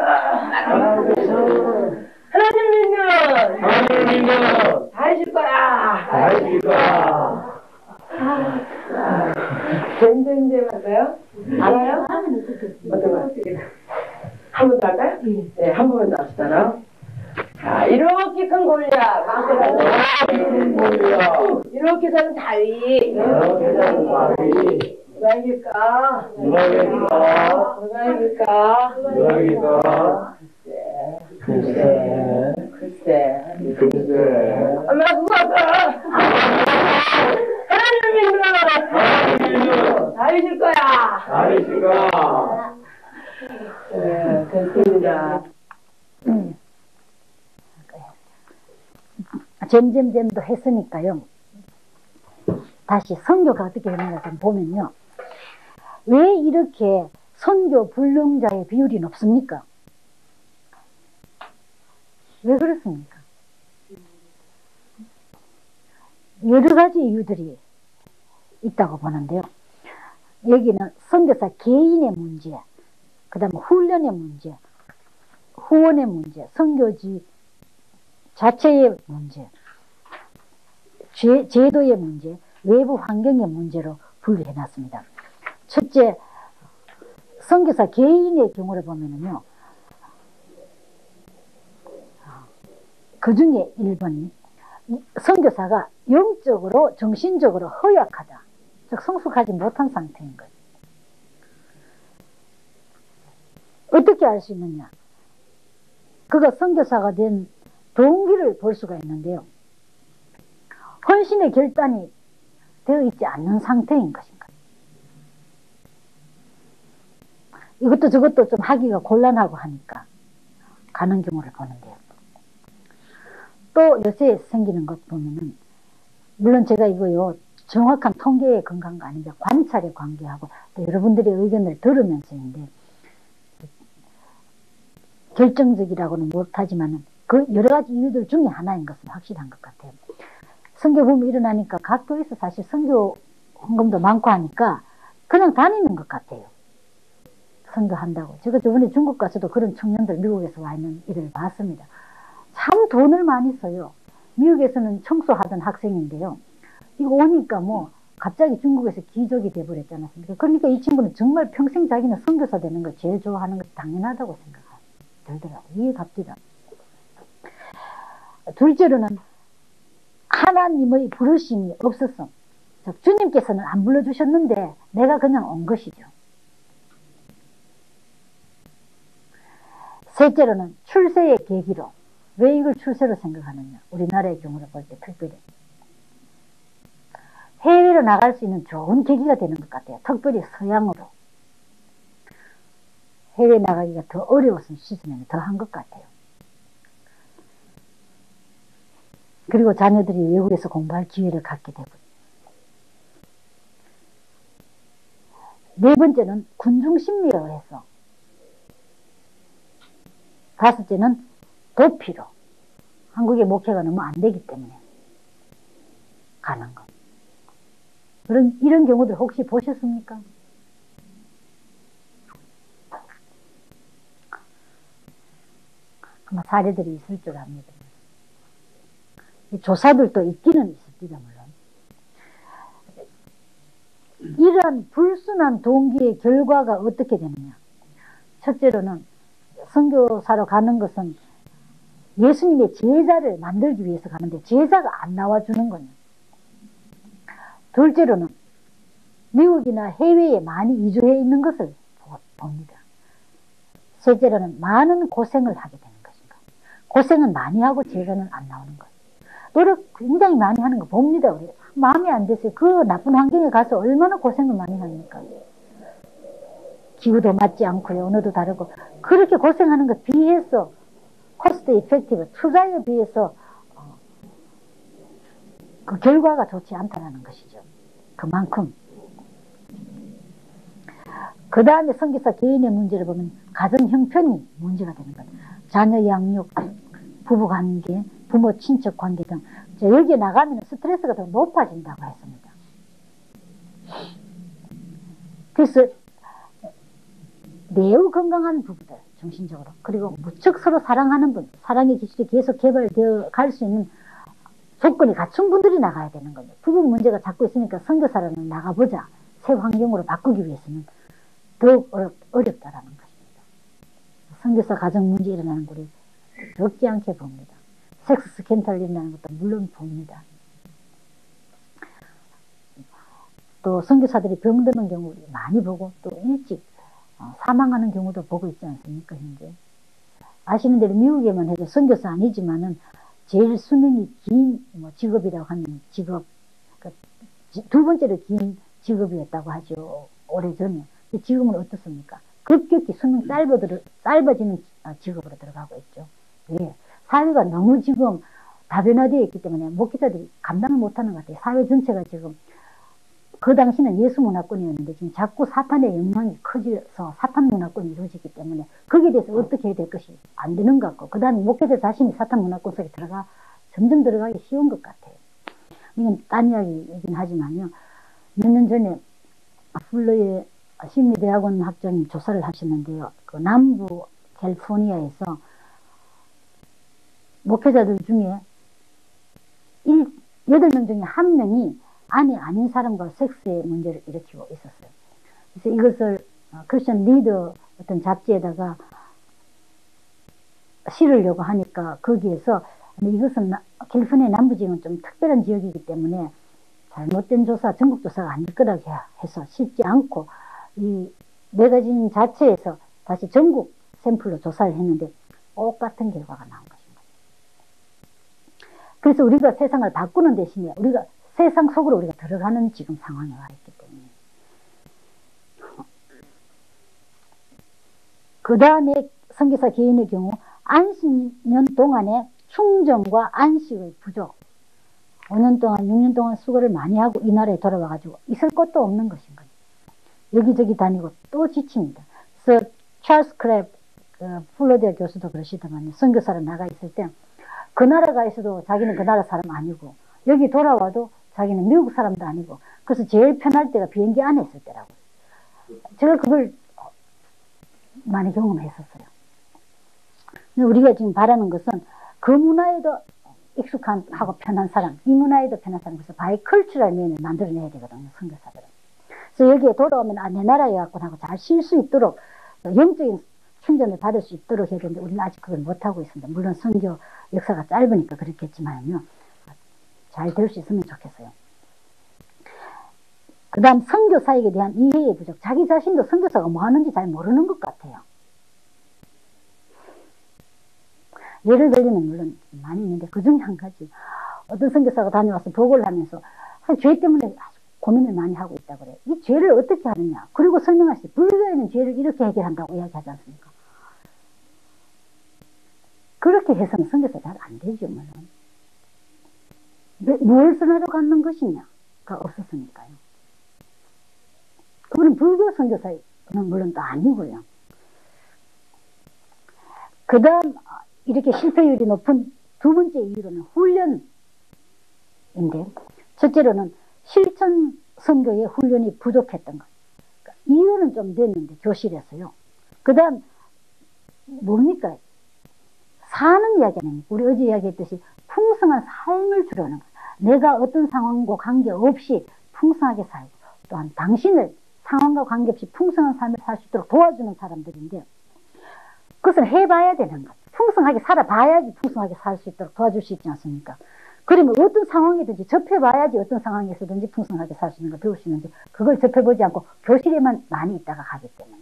하나님 믿는 하나님 믿는 다 해줄 거야. 다 해줄까? 잼잼잼 할까요? 알아요? 어떤 거? 한 번 더 할까요? 네, 한 번만 더 합시다. 자, 이렇게 큰 골리앗, 이렇게 작은 다윗, 이렇게 작은 다윗. 누가 이길까? 누가 이길까? 누가 이길까? 누가 이길까? 글쎄, 글쎄. 글쎄. 엄마 그거 아까 하나님 믿는 하나님 믿는 다 해줄 거야. 다 해줄까? 네, 됐습니다. 잼잼잼도 했으니까요. 다시 선교가 어떻게 되는가 좀 보면요. 왜 이렇게 선교 불능자의 비율이 높습니까? 왜 그렇습니까? 여러 가지 이유들이 있다고 보는데요. 여기는 선교사 개인의 문제, 그 다음에 훈련의 문제, 후원의 문제, 선교지 자체의 문제, 제도의 문제, 외부 환경의 문제로 분류해놨습니다. 첫째, 선교사 개인의 경우를 보면은요, 그 중에 1번이 선교사가 영적으로 정신적으로 허약하다, 즉 성숙하지 못한 상태인 거예요. 어떻게 알 수 있느냐? 그가 선교사가 된 동기를 볼 수가 있는데요. 헌신의 결단이 되어 있지 않는 상태인 것인가. 이것도 저것도 좀 하기가 곤란하고 하니까 가는 경우를 보는데요. 또 요새 생기는 것 보면은, 물론 제가 이거요 정확한 통계에 근거한 거 아닌데 관찰에 관계하고 또 여러분들의 의견을 들으면서인데, 결정적이라고는 못하지만 그 여러 가지 이유들 중에 하나인 것은 확실한 것 같아요. 선교붐이 일어나니까 각 교회에서 사실 선교 헌금도 많고 하니까 그냥 다니는 것 같아요. 선교한다고. 제가 저번에 중국 가서도 그런 청년들 미국에서 와 있는 일을 봤습니다. 참 돈을 많이 써요. 미국에서는 청소하던 학생인데요. 이거 오니까 뭐 갑자기 중국에서 귀족이 돼버렸지 않았습니까? 그러니까 이 친구는 정말 평생 자기는 선교사 되는 걸 제일 좋아하는 것이 당연하다고 생각들더라고요. 이해갑니다. 둘째로는 하나님의 부르심이 없었어. 즉 주님께서는 안 불러주셨는데 내가 그냥 온 것이죠. 셋째로는 출세의 계기로. 왜 이걸 출세로 생각하느냐? 우리나라의 경우를 볼 때 특별히 해외로 나갈 수 있는 좋은 계기가 되는 것 같아요. 특별히 서양으로. 해외 나가기가 더 어려웠던 시즌에는 더 한 것 같아요. 그리고 자녀들이 외국에서 공부할 기회를 갖게 되고. 네 번째는 군중심리에 의해서. 다섯째는 도피로. 한국의 목회가 너무 안 되기 때문에 가는 것. 이런 경우들 혹시 보셨습니까? 아마 사례들이 있을 줄 압니다. 조사들도 있기는 있습니다, 물론. 이러한 불순한 동기의 결과가 어떻게 되느냐? 첫째로는 선교사로 가는 것은 예수님의 제자를 만들기 위해서 가는데 제자가 안 나와주는 거예요. 둘째로는 미국이나 해외에 많이 이주해 있는 것을 봅니다. 셋째로는 많은 고생을 하게 되는 것인가. 고생은 많이 하고 제자는 안 나오는 거예요. 노력 굉장히 많이 하는 거 봅니다. 우리 마음에 안 드세요. 그 나쁜 환경에 가서 얼마나 고생을 많이 합니까? 기후도 맞지 않고요. 언어도 다르고. 그렇게 고생하는 것 비해서 코스트 이펙티브, 투자에 비해서 그 결과가 좋지 않다는 것이죠. 그만큼. 그 다음에 선교사 개인의 문제를 보면 가정 형편이 문제가 되는 거예요. 자녀 양육, 부부관계, 부모 친척 관계 등 여기에 나가면 스트레스가 더 높아진다고 했습니다. 그래서 매우 건강한 부부들 정신적으로, 그리고 무척 서로 사랑하는 분, 사랑의 기술이 계속 개발되어 갈 수 있는 조건이 갖춘 분들이 나가야 되는 거예요. 부부 문제가 자꾸 있으니까 선교사라는 나가보자. 새 환경으로 바꾸기 위해서는 더욱 어렵다라는 것입니다. 선교사 가정 문제 일어나는 걸 적지 않게 봅니다. 섹스 스캔들 일어나는 것도 물론 봅니다. 또 선교사들이 병드는 경우를 많이 보고 또 일찍 사망하는 경우도 보고 있지 않습니까, 현재? 아시는 대로 미국에만 해도 선교사 아니지만은 제일 수명이 긴 직업이라고 하는 직업, 두 번째로 긴 직업이었다고 하죠. 오래전에. 지금은 어떻습니까? 급격히 수명이 짧아지는 직업으로 들어가고 있죠. 예. 사회가 너무 지금 다변화되어 있기 때문에 목회자들이 감당을 못하는 것 같아요. 사회 전체가 지금 그 당시는 예수 문화권이었는데 지금 자꾸 사탄의 영향이 커져서 사탄 문화권이 이루어지기 때문에 거기에 대해서 어떻게 해야 될 것이 안 되는 것 같고, 그 다음에 목회자 자신이 사탄 문화권 속에 점점 들어가기 쉬운 것 같아요. 이건 딴 이야기이긴 하지만요. 몇 년 전에 플로의 심리대학원 학장님 조사를 하셨는데요. 그 남부 캘리포니아에서 목회자들 중에 8명 중에 1명이 아내 아닌 사람과 섹스의 문제를 일으키고 있었어요. 그래서 이것을 크리스천 리더 어떤 잡지에다가 실으려고 하니까 거기에서 이것은 캘리포니아 남부지역은 좀 특별한 지역이기 때문에 잘못된 조사, 전국 조사가 아닐 거라고 해서 쉽지 않고 이 매거진 자체에서 다시 전국 샘플로 조사를 했는데 똑같은 결과가 나온 것입니다. 그래서 우리가 세상을 바꾸는 대신에 우리가 세상 속으로 우리가 들어가는 지금 상황에 와 있기 때문에, 그 다음에 선교사 개인의 경우 안식년 동안에 충정과 안식의 부족, 5년 동안 6년 동안 수고를 많이 하고 이 나라에 돌아와가지고 있을 것도 없는 것인 거예요. 여기저기 다니고 또 지칩니다. 그래서 찰스 크랩 플로리다 교수도 그러시더만요. 선교사로 나가 있을 때 그 나라 가 있어도 자기는 그 나라 사람 아니고 여기 돌아와도 자기는 미국 사람도 아니고, 그래서 제일 편할 때가 비행기 안에 있을 때라고요. 제가 그걸 많이 경험했었어요. 우리가 지금 바라는 것은 그 문화에도 익숙하고 편한 사람, 이 문화에도 편한 사람, 그래서 바이컬처럴 면을 만들어내야 되거든요, 선교사들은. 그래서 여기에 돌아오면 내 나라에 왔구나 하고 잘 쉴 수 있도록, 영적인 충전을 받을 수 있도록 해야 되는데 우리는 아직 그걸 못하고 있습니다. 물론 선교 역사가 짧으니까 그렇겠지만요, 잘 될 수 있으면 좋겠어요. 그 다음 선교사에게 대한 이해의 부족, 자기 자신도 선교사가 뭐 하는지 잘 모르는 것 같아요. 예를 들면 물론 많이 있는데 그중에 한 가지, 어떤 선교사가 다녀와서 보고를 하면서 죄 때문에 고민을 많이 하고 있다고 그래요. 이 죄를 어떻게 하느냐, 그리고 설명하시죠. 불교에는 죄를 이렇게 해결한다고 이야기하지 않습니까? 그렇게 해서는 선교사 잘 안 되죠. 물론 무엇을 하러 갖는 것이냐가 없었으니까요. 그분은 불교 선교사는 물론 또 아니고요. 그 다음 이렇게 실패율이 높은 두 번째 이유로는 훈련인데, 첫째로는 실천 선교의 훈련이 부족했던 것. 이유는 좀 됐는데 교실에서요. 그 다음 뭡니까? 사는 이야기 아닙니까? 우리 어제 이야기했듯이 풍성한 삶을 주려는 것. 내가 어떤 상황과 관계없이 풍성하게 살고, 또한 당신을 상황과 관계없이 풍성한 삶을 살 수 있도록 도와주는 사람들인데, 그것을 해봐야 되는 것. 풍성하게 살아봐야지 풍성하게 살 수 있도록 도와줄 수 있지 않습니까? 그러면 어떤 상황이든지 접해봐야지 어떤 상황에서든지 풍성하게 살 수 있는 걸 배울 수 있는데, 그걸 접해보지 않고 교실에만 많이 있다가 가기 때문에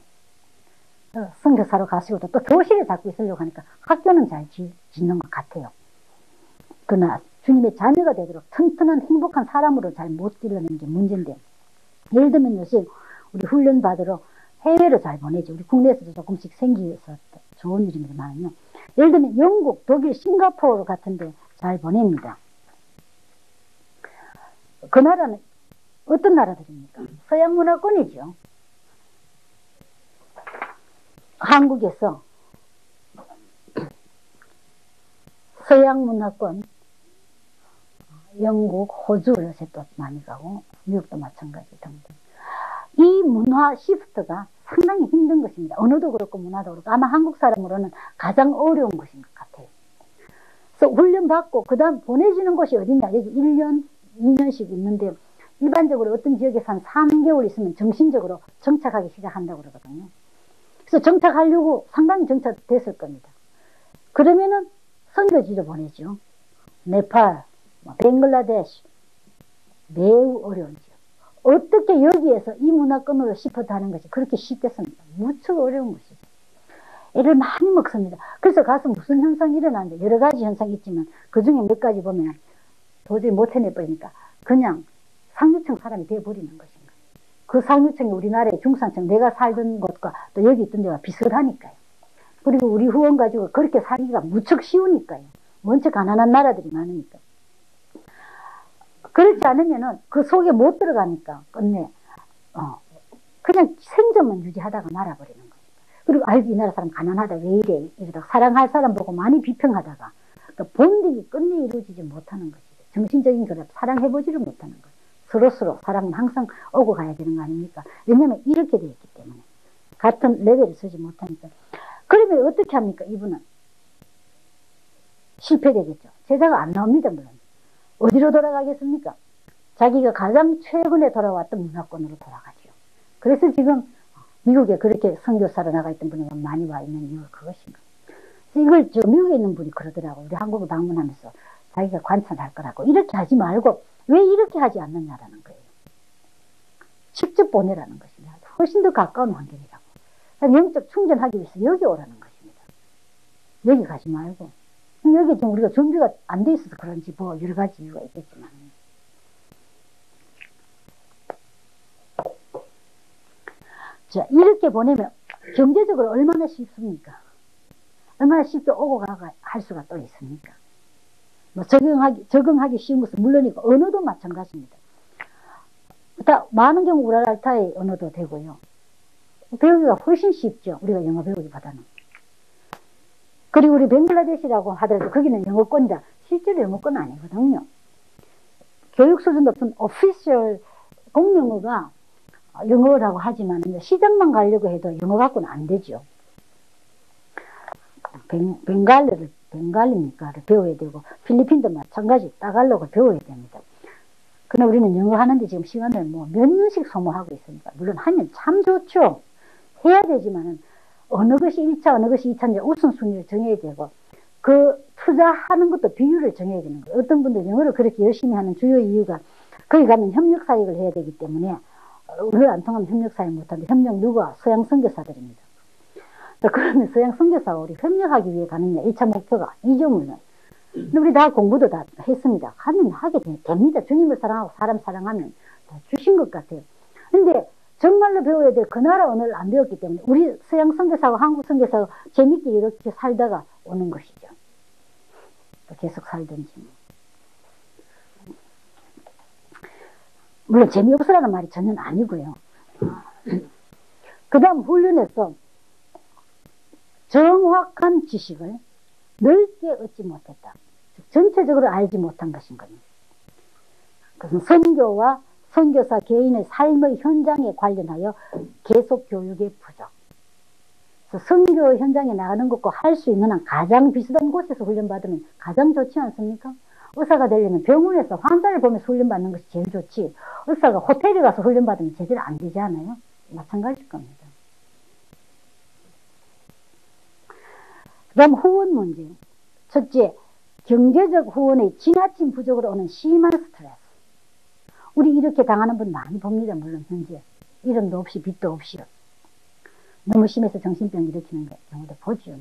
선교사로 가시고도 또 교실에 자꾸 있으려고 하니까 학교는 잘 짓는 것 같아요. 그러나 주님의 자녀가 되도록 튼튼한 행복한 사람으로 잘 못 길러내는 게 문제인데, 예를 들면 요새 우리 훈련 받으러 해외로 잘 보내죠. 우리 국내에서도 조금씩 생기서 좋은 일입니다만요. 예를 들면 영국, 독일, 싱가포르 같은 데 잘 보냅니다. 그 나라는 어떤 나라들입니까? 서양 문화권이죠. 한국에서 서양 문화권, 영국, 호주 요새 또 많이 가고 미국도 마찬가지 등등. 이 문화 시프트가 상당히 힘든 것입니다. 언어도 그렇고 문화도 그렇고 아마 한국 사람으로는 가장 어려운 것인 것 같아요. 그래서 훈련받고 그 다음 보내주는 곳이 어딨냐, 여기 1년, 2년씩 있는데 일반적으로 어떤 지역에서 한 3개월 있으면 정신적으로 정착하기 시작한다고 그러거든요. 그래서 정착하려고 상당히 정착됐을 겁니다. 그러면은 선교지로 보내죠. 네팔, 벵글라데시, 매우 어려운 지역. 어떻게 여기에서 이 문화권으로 시프트 하는 것이 그렇게 쉽겠습니까? 무척 어려운 것이죠. 애를 많이 먹습니다. 그래서 가서 무슨 현상이 일어나는데 여러 가지 현상이 있지만 그 중에 몇 가지 보면 도저히 못 해내버리니까 그냥 상류층 사람이 되어버리는 것인가. 그 상류층이 우리나라의 중산층, 내가 살던 곳과 또 여기 있던 데와 비슷하니까요. 그리고 우리 후원 가지고 그렇게 살기가 무척 쉬우니까요. 원체 가난한 나라들이 많으니까. 그렇지 않으면은 그 속에 못 들어가니까 끝내 그냥 생존만 유지하다가 말아버리는 거예요. 그리고 아이고 이 나라 사람 가난하다 왜 이래 이러다가 사랑할 사람 보고 많이 비평하다가 그러니까 본득이 끝내 이루어지지 못하는 것이죠. 정신적인 결합 사랑해보지를 못하는 거예요. 서로서로 사랑은 항상 오고 가야 되는 거 아닙니까? 왜냐면 이렇게 되어 있기 때문에 같은 레벨을 서지 못하니까. 그러면 어떻게 합니까? 이분은 실패되겠죠. 제자가 안 나옵니다. 물론 어디로 돌아가겠습니까? 자기가 가장 최근에 돌아왔던 문화권으로 돌아가죠. 그래서 지금 미국에 그렇게 선교사로 나가 있던 분이 많이 와 있는 이유가 그것인가. 이걸 미국에 있는 분이 그러더라고. 우리 한국을 방문하면서 자기가 관찰할 거라고. 이렇게 하지 말고 왜 이렇게 하지 않느냐라는 거예요. 직접 보내라는 것입니다. 훨씬 더 가까운 환경이라고. 영적 충전하기 위해서 여기 오라는 것입니다. 여기 가지 말고. 여기 지금 우리가 준비가 안 돼 있어서 그런지 뭐 여러 가지 이유가 있겠지만. 자, 이렇게 보내면 경제적으로 얼마나 쉽습니까? 얼마나 쉽게 오고 가고 할 수가 또 있습니까? 뭐 적응하기 쉬운 것은 물론이고 언어도 마찬가지입니다. 많은 경우 우라랄타의 언어도 되고요. 배우기가 훨씬 쉽죠. 우리가 영어 배우기보다는. 그리고 우리 벵글라데시라고 하더라도 거기는 영어권이다. 실제로 영어권 아니거든요. 교육 수준도 높은 오피셜 공용어가 영어라고 하지만 시장만 가려고 해도 영어 갖고는 안 되죠. 벵갈리니까를 배워야 되고 필리핀도 마찬가지 따갈록을 배워야 됩니다. 그러나 우리는 영어 하는데 지금 시간을 뭐 몇 년씩 소모하고 있으니까 물론 하면 참 좋죠. 해야 되지만은 어느 것이 1차 어느 것이 2차인지 우선순위를 정해야 되고 그 투자하는 것도 비율을 정해야 되는 거예요. 어떤 분들 영어를 그렇게 열심히 하는 주요 이유가 거기 가면 협력사역을 해야 되기 때문에 우리가 안 통하면 협력사역 못하는데 협력 누가? 서양 선교사들입니다. 그러면 서양 선교사가 우리 협력하기 위해 가느냐 1차 목표가 이점은 우리 다 공부도 다 했습니다. 하면 하게 됩니다. 주님을 사랑하고 사람 사랑하면 다 주신 것 같아요. 근데 정말로 배워야 될 그 나라 언어를 안 배웠기 때문에 우리 서양 선교사하고 한국 선교사가 재밌게 이렇게 살다가 오는 것이죠. 계속 살든지. 물론 재미없으라는 말이 전혀 아니고요. 그 다음 훈련에서 정확한 지식을 넓게 얻지 못했다. 전체적으로 알지 못한 것인 겁니다. 그것은 선교와 선교사 개인의 삶의 현장에 관련하여 계속 교육의 부족. 그래서 선교 현장에 나가는 것과 할 수 있는 한 가장 비슷한 곳에서 훈련받으면 가장 좋지 않습니까? 의사가 되려면 병원에서 환자를 보면서 훈련받는 것이 제일 좋지. 의사가 호텔에 가서 훈련받으면 제대로 안 되지 않아요? 마찬가지일 겁니다. 그 다음 후원 문제. 첫째, 경제적 후원의 지나친 부족으로 오는 심한 스트레스. 우리 이렇게 당하는 분 많이 봅니다. 물론 현재 이름도 없이 빚도 없이요. 너무 심해서 정신병 일으키는 경우도 보죠.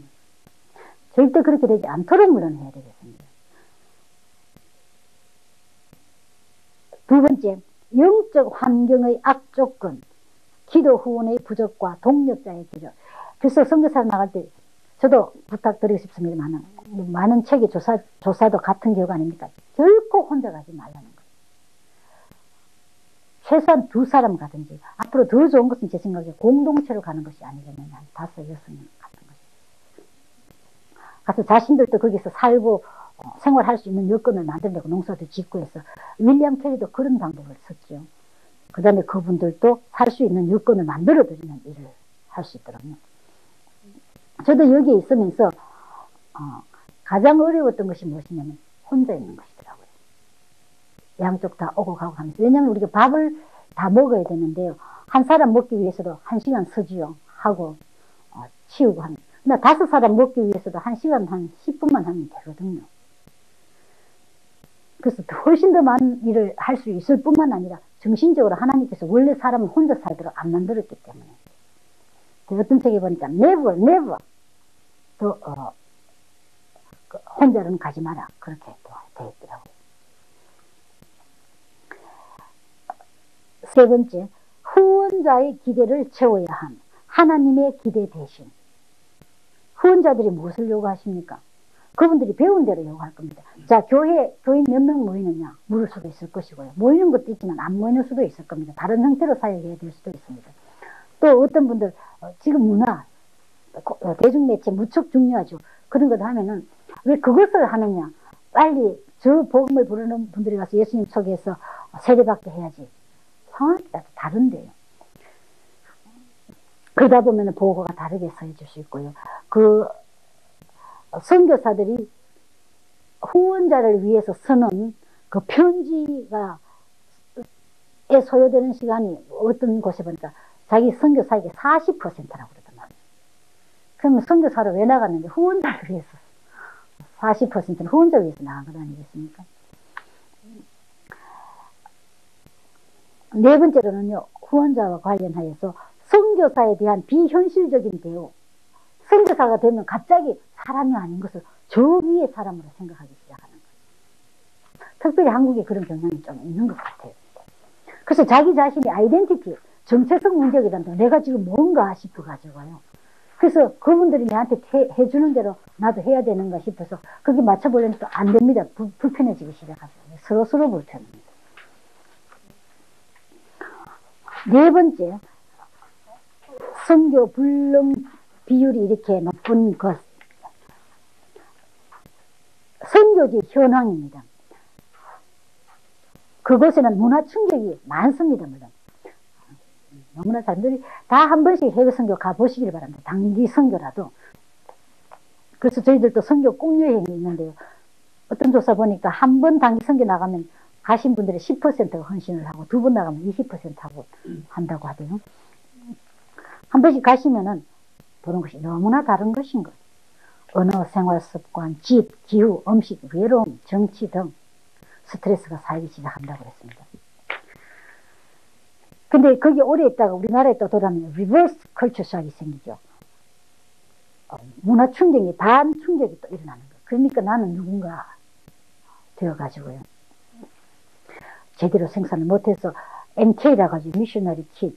절대 그렇게 되지 않도록 물론 해야 되겠습니다. 두 번째, 영적 환경의 악조건, 기도 후원의 부족과 동력자의 부족. 그래서 선교사로 나갈 때 저도 부탁드리고 싶습니다만 많은 책의 조사도 같은 결과 아닙니까? 결코 혼자 가지 말라는 거예요. 최소한 2사람 가든지 앞으로 더 좋은 것은 제 생각에 공동체로 가는 것이 아니려면 한 5, 6명 같은 것이죠. 가서 자신들도 거기서 살고 생활할 수 있는 여건을 만들려고 농사도 짓고 해서 윌리엄 캐리도 그런 방법을 썼죠. 그 다음에 그분들도 살 수 있는 여건을 만들어드리는 일을 할 수 있더라고요. 저도 여기에 있으면서 가장 어려웠던 것이 무엇이냐면 혼자 있는 것이더라고요. 양쪽 다 오고 가고 하면서. 왜냐하면 우리가 밥을 다 먹어야 되는데요. 한 사람 먹기 위해서도 1시간 서지요. 하고 치우고 하면. 근데 5사람 먹기 위해서도 1시간 한 10분만 하면 되거든요. 그래서 훨씬 더 많은 일을 할 수 있을 뿐만 아니라 정신적으로 하나님께서 원래 사람은 혼자 살도록 안 만들었기 때문에. 어떤 책에 보니까 never 또 혼자는 가지 마라 그렇게 되어 있더라고요. 세 번째, 후원자의 기대를 채워야 함. 하나님의 기대 대신. 후원자들이 무엇을 요구하십니까? 그분들이 배운 대로 요구할 겁니다. 자, 교인 몇 명 모이느냐 물을 수도 있을 것이고요. 모이는 것도 있지만 안 모이는 수도 있을 겁니다. 다른 형태로 사역해야 될 수도 있습니다. 또 어떤 분들 지금 문화 대중매체 무척 중요하죠. 그런 것 하면은 왜 그것을 하느냐, 빨리 저 복음을 부르는 분들이 가서 예수님 소개해서 세례받게 해야지. 상황이 다른데요. 그러다 보면 보고가 다르게 서해질 수 있고요. 그 선교사들이 후원자를 위해서 쓰는 그 편지가 소요되는 시간이 어떤 곳에 보니까 자기 선교사에게 40%라고 그러더만. 그러면 선교사로 왜 나갔는데 후원자를 위해서 40%는 후원자를 위해서 나간 것 아니겠습니까? 네 번째로는요, 후원자와 관련하여서 선교사에 대한 비현실적인 대우. 선교사가 되면 갑자기 사람이 아닌 것을 저 위의 사람으로 생각하기 시작하는 거예요. 특별히 한국에 그런 경향이 좀 있는 것 같아요. 그래서 자기 자신의 아이덴티티, 정체성 문제이란다. 내가 지금 뭔가 싶어가지고요. 그래서 그분들이 나한테 해주는 대로 나도 해야 되는가 싶어서 거기 맞춰보려면 또 안 됩니다. 불편해지기 시작하죠. 서로 불편합니다. 네 번째, 선교 불능 비율이 이렇게 높은 것, 선교지 현황입니다. 그곳에는 문화 충격이 많습니다. 물론 너무나 사람들이 다 한 번씩 해외 선교 가보시길 바랍니다. 단기 선교라도. 그래서 저희들도 선교 공유여행이 있는데요, 어떤 조사 보니까 한 번 단기 선교 나가면 가신 분들의 10%가 헌신을 하고 두 번 나가면 20% 하고 한다고 하대요. 한 번씩 가시면은 보는 것이 너무나 다른 것인 것. 언어, 생활 습관, 집, 기후, 음식, 외로움, 정치 등 스트레스가 쌓이기 시작한다고 그랬습니다. 근데 거기 오래 있다가 우리나라에 또 돌아오면 리버스 컬처 샥이 생기죠. 문화 충격이, 반 충격이 또 일어나는 거예요. 그러니까 나는 누군가 되어가지고요, 제대로 생산을 못해서 MK라고 하죠. 미셔너리 킷.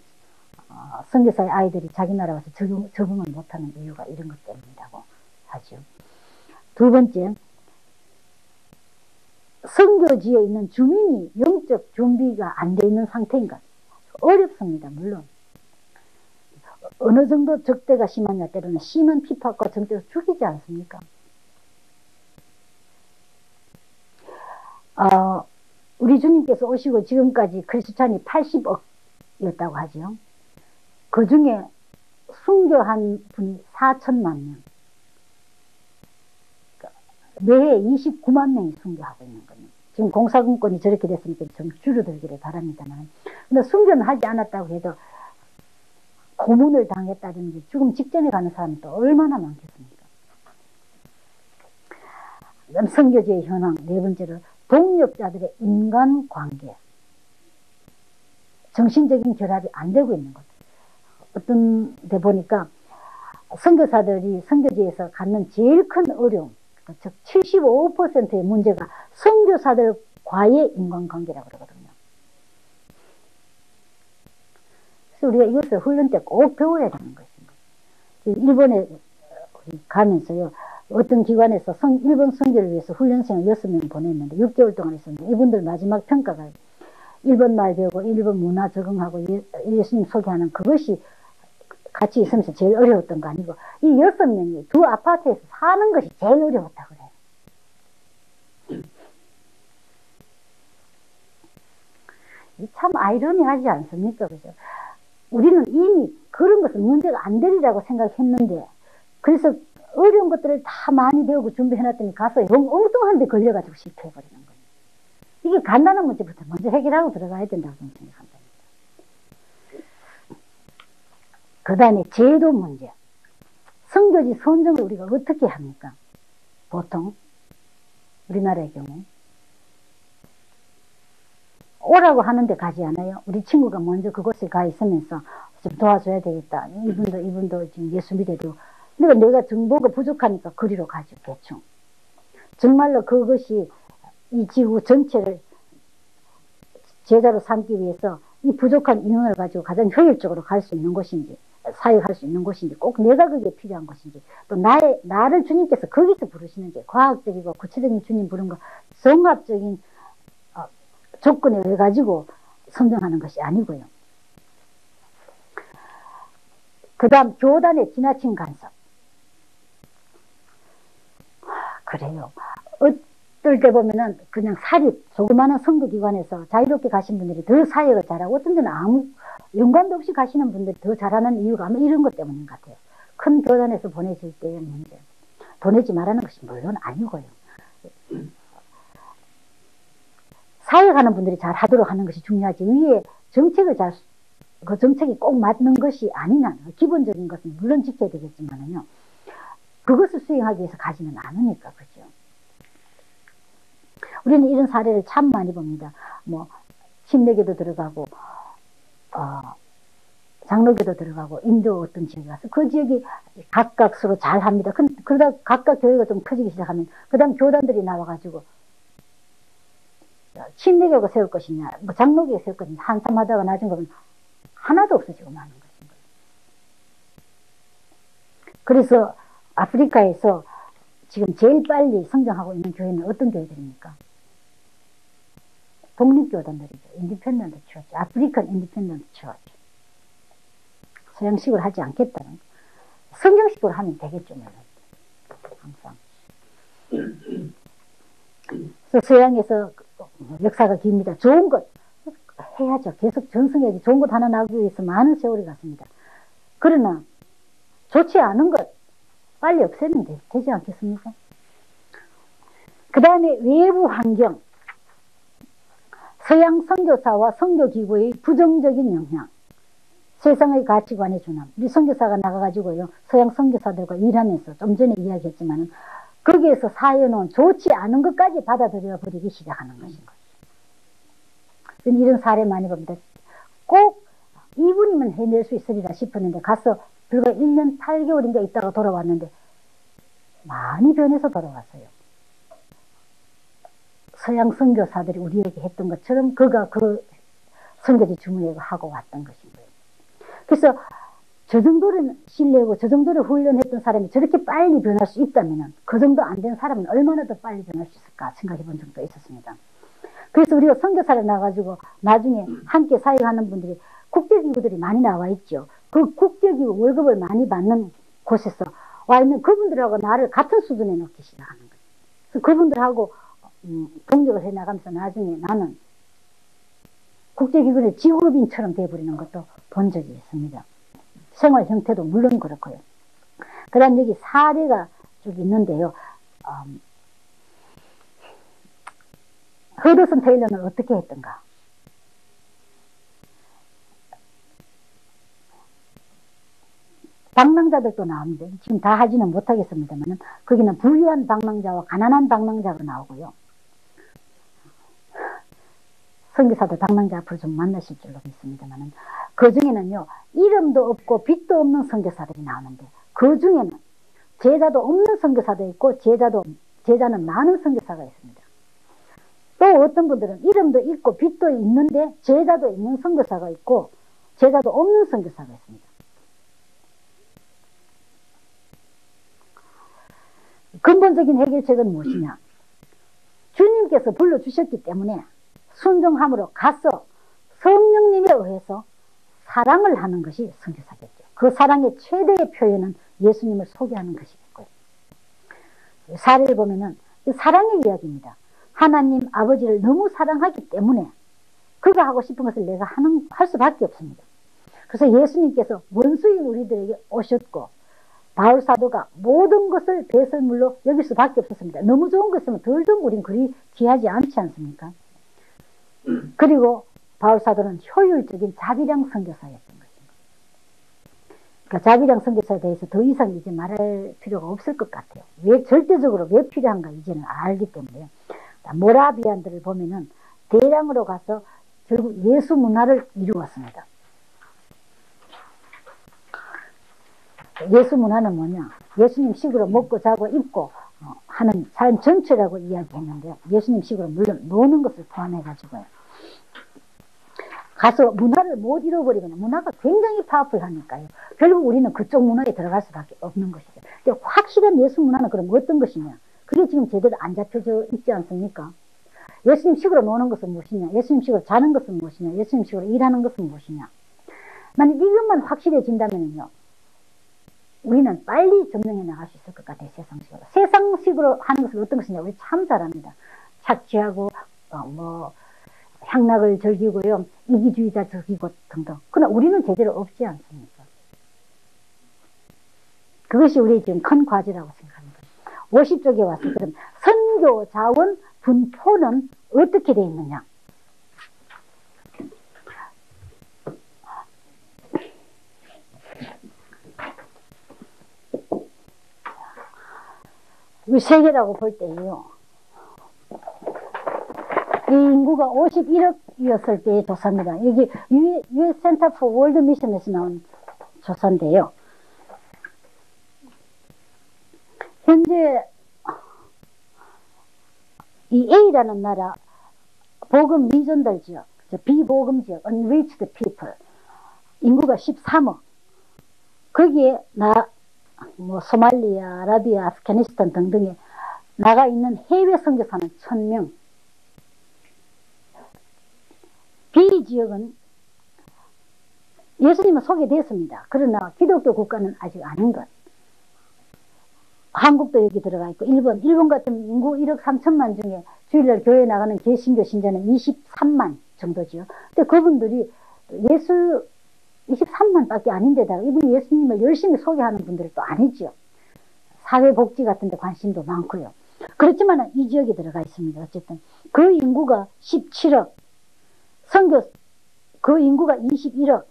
선교사의 아이들이 자기 나라 와서 적응을 못하는 이유가 이런 것 때문이라고 하죠. 두 번째, 선교지에 있는 주민이 영적 준비가 안 돼 있는 상태인 것. 어렵습니다. 물론 어느 정도 적대가 심하냐, 때로는 심한 핍박과 정대로 죽이지 않습니까? 우리 주님께서 오시고 지금까지 크리스찬이 80억이었다고 하죠. 그 중에 순교한 분이 4천만 명, 매해 29만 명이 순교하고 있는 거예요. 지금 공사군권이 저렇게 됐으니까 좀 줄어들기를 바랍니다만, 근데 순교는 하지 않았다고 해도 고문을 당했다든지 죽음 직전에 가는 사람이 또 얼마나 많겠습니까? 그다음 선교지의 현황. 네 번째로 동력자들의 인간관계, 정신적인 결합이 안 되고 있는 것. 어떤 데 보니까 선교사들이 선교지에서 갖는 제일 큰 어려움, 즉 75%의 문제가 선교사들과의 인간관계라고 그러거든요. 그래서 우리가 이것을 훈련 때 꼭 배워야 되는 것입니다. 일본에 가면서요, 어떤 기관에서 일본 선교를 위해서 훈련생을 6명 보냈는데 6개월 동안 있었는데, 이분들 마지막 평가가 일본 말 배우고 일본 문화 적응하고 예수님 소개하는 그것이 같이 있으면서 제일 어려웠던 거 아니고, 이 6명이 두 아파트에서 사는 것이 제일 어려웠다 그래요. 참 아이러니하지 않습니까? 그죠? 우리는 이미 그런 것은 문제가 안 되리라고 생각했는데, 그래서 어려운 것들을 다 많이 배우고 준비해놨더니 가서 엉뚱한 데 걸려가지고 실패해버리는 거예요. 이게 간단한 문제부터 먼저 해결하고 들어가야 된다고 저는 생각합니다. 그 다음에 제도 문제. 선교지 선정을 우리가 어떻게 합니까? 보통 우리나라의 경우 오라고 하는데 가지 않아요. 우리 친구가 먼저 그곳에 가 있으면서 좀 도와줘야 되겠다. 이분도 지금 예수 믿어도, 그러니까 내가 정보가 부족하니까 그리로 가죠. 대충. 정말로 그것이 이 지구 전체를 제자로 삼기 위해서 이 부족한 인원을 가지고 가장 효율적으로 갈 수 있는 곳인지 사역할 수 있는 곳인지, 꼭 내가 그게 필요한 곳인지, 또 나를 주님께서 거기서 부르시는지, 과학적이고 구체적인 주님 부른 거 종합적인 조건에 의해 가지고 선정하는 것이 아니고요. 그 다음 교단의 지나친 간섭. 그래요. 어떨 때 보면은 그냥 사립 조그마한 선교기관에서 자유롭게 가신 분들이 더 사역을 잘하고, 어떤 데는 아무 연관도 없이 가시는 분들이 더 잘하는 이유가 아마 이런 것 때문인 것 같아요. 큰 교단에서 보내질 때의 문제. 보내지 말라는 것이 물론 아니고요. 사역하는 분들이 잘 하도록 하는 것이 중요하지, 위에 정책을 그 정책이 꼭 맞는 것이 아니냐. 기본적인 것은 물론 지켜야 되겠지만은요, 그것을 수행하기 위해서 가지는 않으니까, 그죠. 우리는 이런 사례를 참 많이 봅니다. 뭐, 침례교도 들어가고, 장로교도 들어가고, 인도 어떤 지역에 가서 그 지역이 각각 서로 잘 합니다. 그러다 각각 교회가 좀 커지기 시작하면, 그 다음 교단들이 나와가지고, 침례교가 세울 것이냐, 뭐 장로교가 세울 것이냐, 한참하다가 나중 보면 하나도 없어지고 마는 것인 거예요. 그래서 아프리카에서 지금 제일 빨리 성장하고 있는 교회는 어떤 교회들입니까? 독립교단들이죠. 인디펜던트 처치, 아프리칸 인디펜던트 처치. 서양식으로 하지 않겠다는, 성경식으로 하면 되겠죠, 물론. 항상. 그래서 서양에서 역사가 깁니다. 좋은 것 해야죠. 계속 전승해야지. 좋은 것 하나 나오기 위해서 많은 세월이 갔습니다. 그러나 좋지 않은 것 빨리 없애면 되지 않겠습니까? 그 다음에 외부 환경, 서양 선교사와 선교기구의 부정적인 영향, 세상의 가치관의 준함. 우리 선교사가 나가가지고요, 서양 선교사들과 일하면서 좀 전에 이야기했지만은 거기에서 사여놓은 좋지 않은 것까지 받아들여 버리기 시작하는 것인 거죠. 이런 사례 많이 봅니다. 꼭 이분이면 해낼 수 있으리라 싶었는데 가서 불과 1년 8개월인가 있다가 돌아왔는데 많이 변해서 돌아왔어요. 서양 선교사들이 우리에게 했던 것처럼 그가 그 선교지 주문에 하고 왔던 것인 거예요. 그래서 저 정도는 신뢰고 저 정도를 훈련했던 사람이 저렇게 빨리 변할 수 있다면 그 정도 안 된 사람은 얼마나 더 빨리 변할 수 있을까 생각해 본 적도 있었습니다. 그래서 우리가 선교사를 나가지고 나중에 함께 사역하는 분들이 국제기구들이 많이 나와 있죠. 그 국제기구 월급을 많이 받는 곳에서 와 있는 그분들하고 나를 같은 수준에 놓기 시작하는 거예요. 그래서 그분들하고 동력을 해나가면서 나중에 나는 국제기구의 직업인처럼 돼버리는 것도 본 적이 있습니다. 생활 형태도 물론 그렇고요. 그 다음 여기 사례가 쭉 있는데요. 허드슨 테일러는 어떻게 했던가? 방랑자들도 나오는데 지금 다 하지는 못하겠습니다만 거기는 부유한 방랑자와 가난한 방랑자가 나오고요. 선교사들 방랑자 앞으로 좀 만나실 줄로 믿습니다만 그 중에는요, 이름도 없고 빚도 없는 선교사들이 나오는데 그 중에는 제자도 없는 선교사도 있고 제자는 많은 선교사가 있습니다. 또 어떤 분들은 이름도 있고 빚도 있는데 제자도 있는 선교사가 있고 제자도 없는 선교사가 있습니다. 근본적인 해결책은 무엇이냐? 주님께서 불러주셨기 때문에 순종함으로 가서 성령님에 의해서 사랑을 하는 것이 선교사겠죠. 그 사랑의 최대의 표현은 예수님을 소개하는 것이겠고요. 사례를 보면은 사랑의 이야기입니다. 하나님 아버지를 너무 사랑하기 때문에 그가 하고 싶은 것을 내가 할 수밖에 없습니다. 그래서 예수님께서 원수인 우리들에게 오셨고 바울 사도가 모든 것을 배설물로 여길 수밖에 없었습니다. 너무 좋은 거 있으면 덜 좋은 우린 그리 귀하지 않지 않습니까? 그리고 바울 사도는 효율적인 자비량 선교사였던 것입니다. 그러니까 자비량 선교사에 대해서 더 이상 이제 말할 필요가 없을 것 같아요. 왜 절대적으로 왜 필요한가 이제는 알기 때문에요. 모라비안들을 보면은 대량으로 가서 결국 예수 문화를 이루었습니다. 예수 문화는 뭐냐? 예수님 식으로 먹고 자고 입고 하는 삶 전체라고 이야기했는데요. 예수님 식으로 물론 노는 것을 포함해 가지고요. 가서 문화를 못 잃어버리거나 문화가 굉장히 파워풀하니까요. 결국 우리는 그쪽 문화에 들어갈 수밖에 없는 것이죠. 근데 확실한 예수 문화는 그럼 어떤 것이냐? 그게 지금 제대로 안 잡혀져 있지 않습니까? 예수님식으로 노는 것은 무엇이냐? 예수님식으로 자는 것은 무엇이냐? 예수님식으로 일하는 것은 무엇이냐? 만약 이것만 확실해진다면요, 우리는 빨리 점령해 나갈 수 있을 것 같아요. 세상식으로. 세상식으로 하는 것은 어떤 것이냐? 우리 참 잘합니다. 착취하고 향락을 즐기고요, 이기주의자 즐기고 등등. 그러나 우리는 제대로 없지 않습니까? 그것이 우리 지금 큰 과제라고 생각합니다. 50쪽에 와서 그럼 선교 자원 분포는 어떻게 되어 있느냐? 우리 세계라고 볼 때요, 이 인구가 51억이었을 때의 조사입니다. 여기 US Center for World Mission에서 나온 조사인데요. 현재 이 A라는 나라 복음 미전달 지역, 비복음 지역, unreached people, 인구가 13억. 거기에 소말리아, 아라비아, 아프가니스탄 등등에 나가 있는 해외 선교사는 1000명. B 지역은 예수님은 소개됐습니다. 그러나 기독교 국가는 아직 아닌 것. 한국도 여기 들어가 있고, 일본 같은 인구 1억 3천만 중에 주일날 교회에 나가는 개신교 신자는 23만 정도지요. 근데 그분들이 예수 23만 밖에 아닌데다가 이분이 예수님을 열심히 소개하는 분들이 또 아니지요. 사회복지 같은 데 관심도 많고요. 그렇지만 이 지역에 들어가 있습니다. 어쨌든 그 인구가 17억, 그 인구가 21억,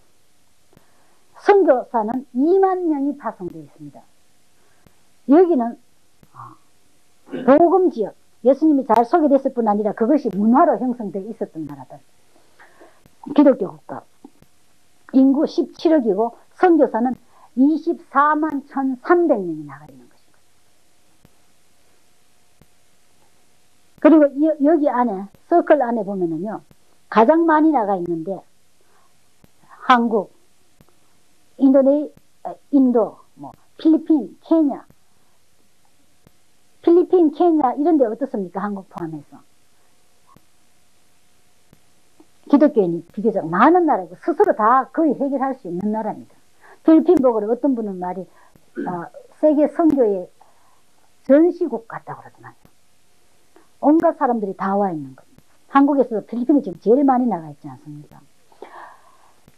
선교사는 2만 명이 파송되어 있습니다. 여기는 복음 지역, 예수님이 잘 소개됐을 뿐 아니라 그것이 문화로 형성되어 있었던 나라들. 기독교 국가. 인구 17억이고 선교사는 24만 1,300명이 나가 있는 것입니다. 그리고 여기 안에, 서클 안에 보면은요, 가장 많이 나가 있는데 한국, 인도, 필리핀, 케냐 이런 데 어떻습니까? 한국 포함해서. 기독교인이 비교적 많은 나라고 스스로 다 거의 해결할 수 있는 나라입니다. 필리핀 보고 어떤 분은 말이 세계 선교의 전시국 같다고 그러더만요. 온갖 사람들이 다 와 있는 겁니다. 한국에서 필리핀이 지금 제일 많이 나가 있지 않습니까?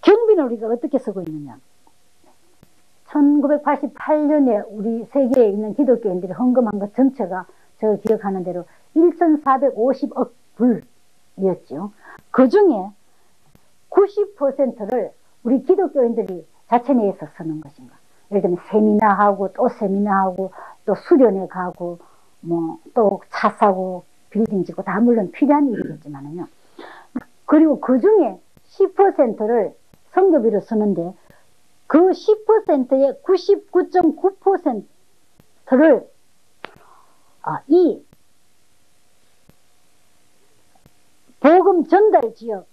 경비는 우리가 어떻게 쓰고 있느냐? 1988년에 우리 세계에 있는 기독교인들이 헌금한 것 전체가 제가 기억하는 대로 1,450억 불이었죠. 그 중에 90%를 우리 기독교인들이 자체 내에서 쓰는 것인가. 예를 들면 세미나하고 또 세미나하고 또 수련회 가고 또 차 사고 빌딩 짓고 다 물론 필요한 일이겠지만요. 그리고 그 중에 10%를 선교비로 쓰는데 그 10%의 99.9%를 이 복음 전달 지역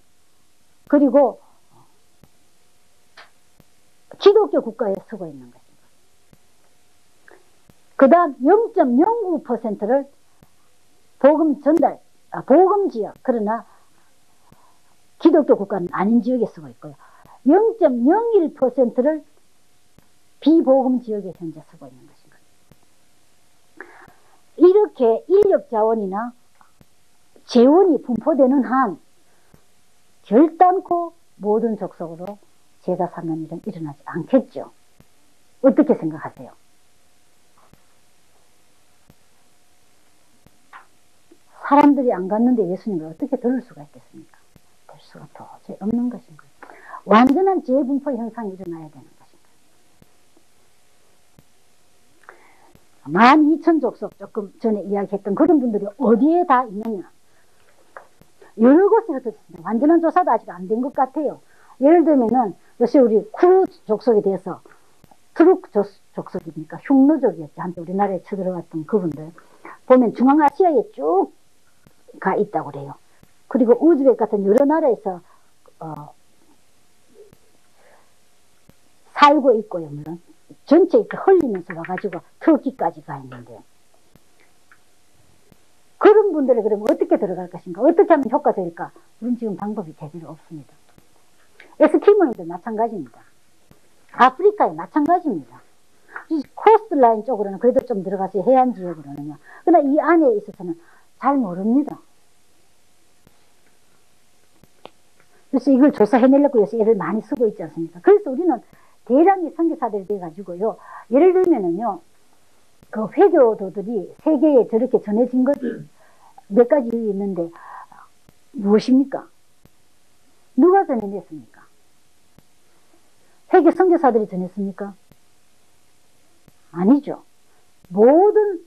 그리고 기독교 국가에 쓰고 있는 것입니다. 그 다음 0.09%를 복음 전달, 복음 지역, 그러나 기독교 국가는 아닌 지역에 쓰고 있고요. 0.01%를 비복음 지역에 현재 쓰고 있는 것입니다. 이렇게 인력 자원이나 재원이 분포되는 한 결단코 모든 족속으로 제자 삼는 일은 일어나지 않겠죠. 어떻게 생각하세요? 사람들이 안 갔는데 예수님을 어떻게 들을 수가 있겠습니까? 될 수가 도저히 없는 것인 거예요. 완전한 재분포 현상이 일어나야 되는 것입니다. 12,000족속 조금 전에 이야기했던 그런 분들이 어디에 다 있느냐? 여러 곳에 흩어졌습니다. 완전한 조사도 아직 안 된 것 같아요. 예를 들면은 요새 우리 쿠르 족속에 대해서 트루크 족속입니까? 흉노족이었죠. 한때 우리나라에 쳐들어갔던 그분들 보면 중앙아시아에 쭉 가 있다고 그래요. 그리고 우즈벡 같은 여러 나라에서 살고 있고요. 물론 전체 이렇게 흘리면서 와가지고 터키까지 가 있는데, 그런 분들이 그러면 어떻게 들어갈 것인가? 어떻게 하면 효과적일까? 우리는 지금 방법이 제대로 없습니다. 에스키모인도 마찬가지입니다. 아프리카에 마찬가지입니다. 코스트라인 쪽으로는 그래도 좀 들어가서 해안 지역으로는요. 그러나 이 안에 있어서는 잘 모릅니다. 그래서 이걸 조사해내려고 해서 애를 많이 쓰고 있지 않습니까? 그래서 우리는 대량의 선교사들이 돼가지고요. 예를 들면은요, 그 회교도들이 세계에 저렇게 전해진 것이 몇 가지 있는데, 무엇입니까? 누가 전해냈습니까? 회교 선교사들이 전했습니까? 아니죠. 모든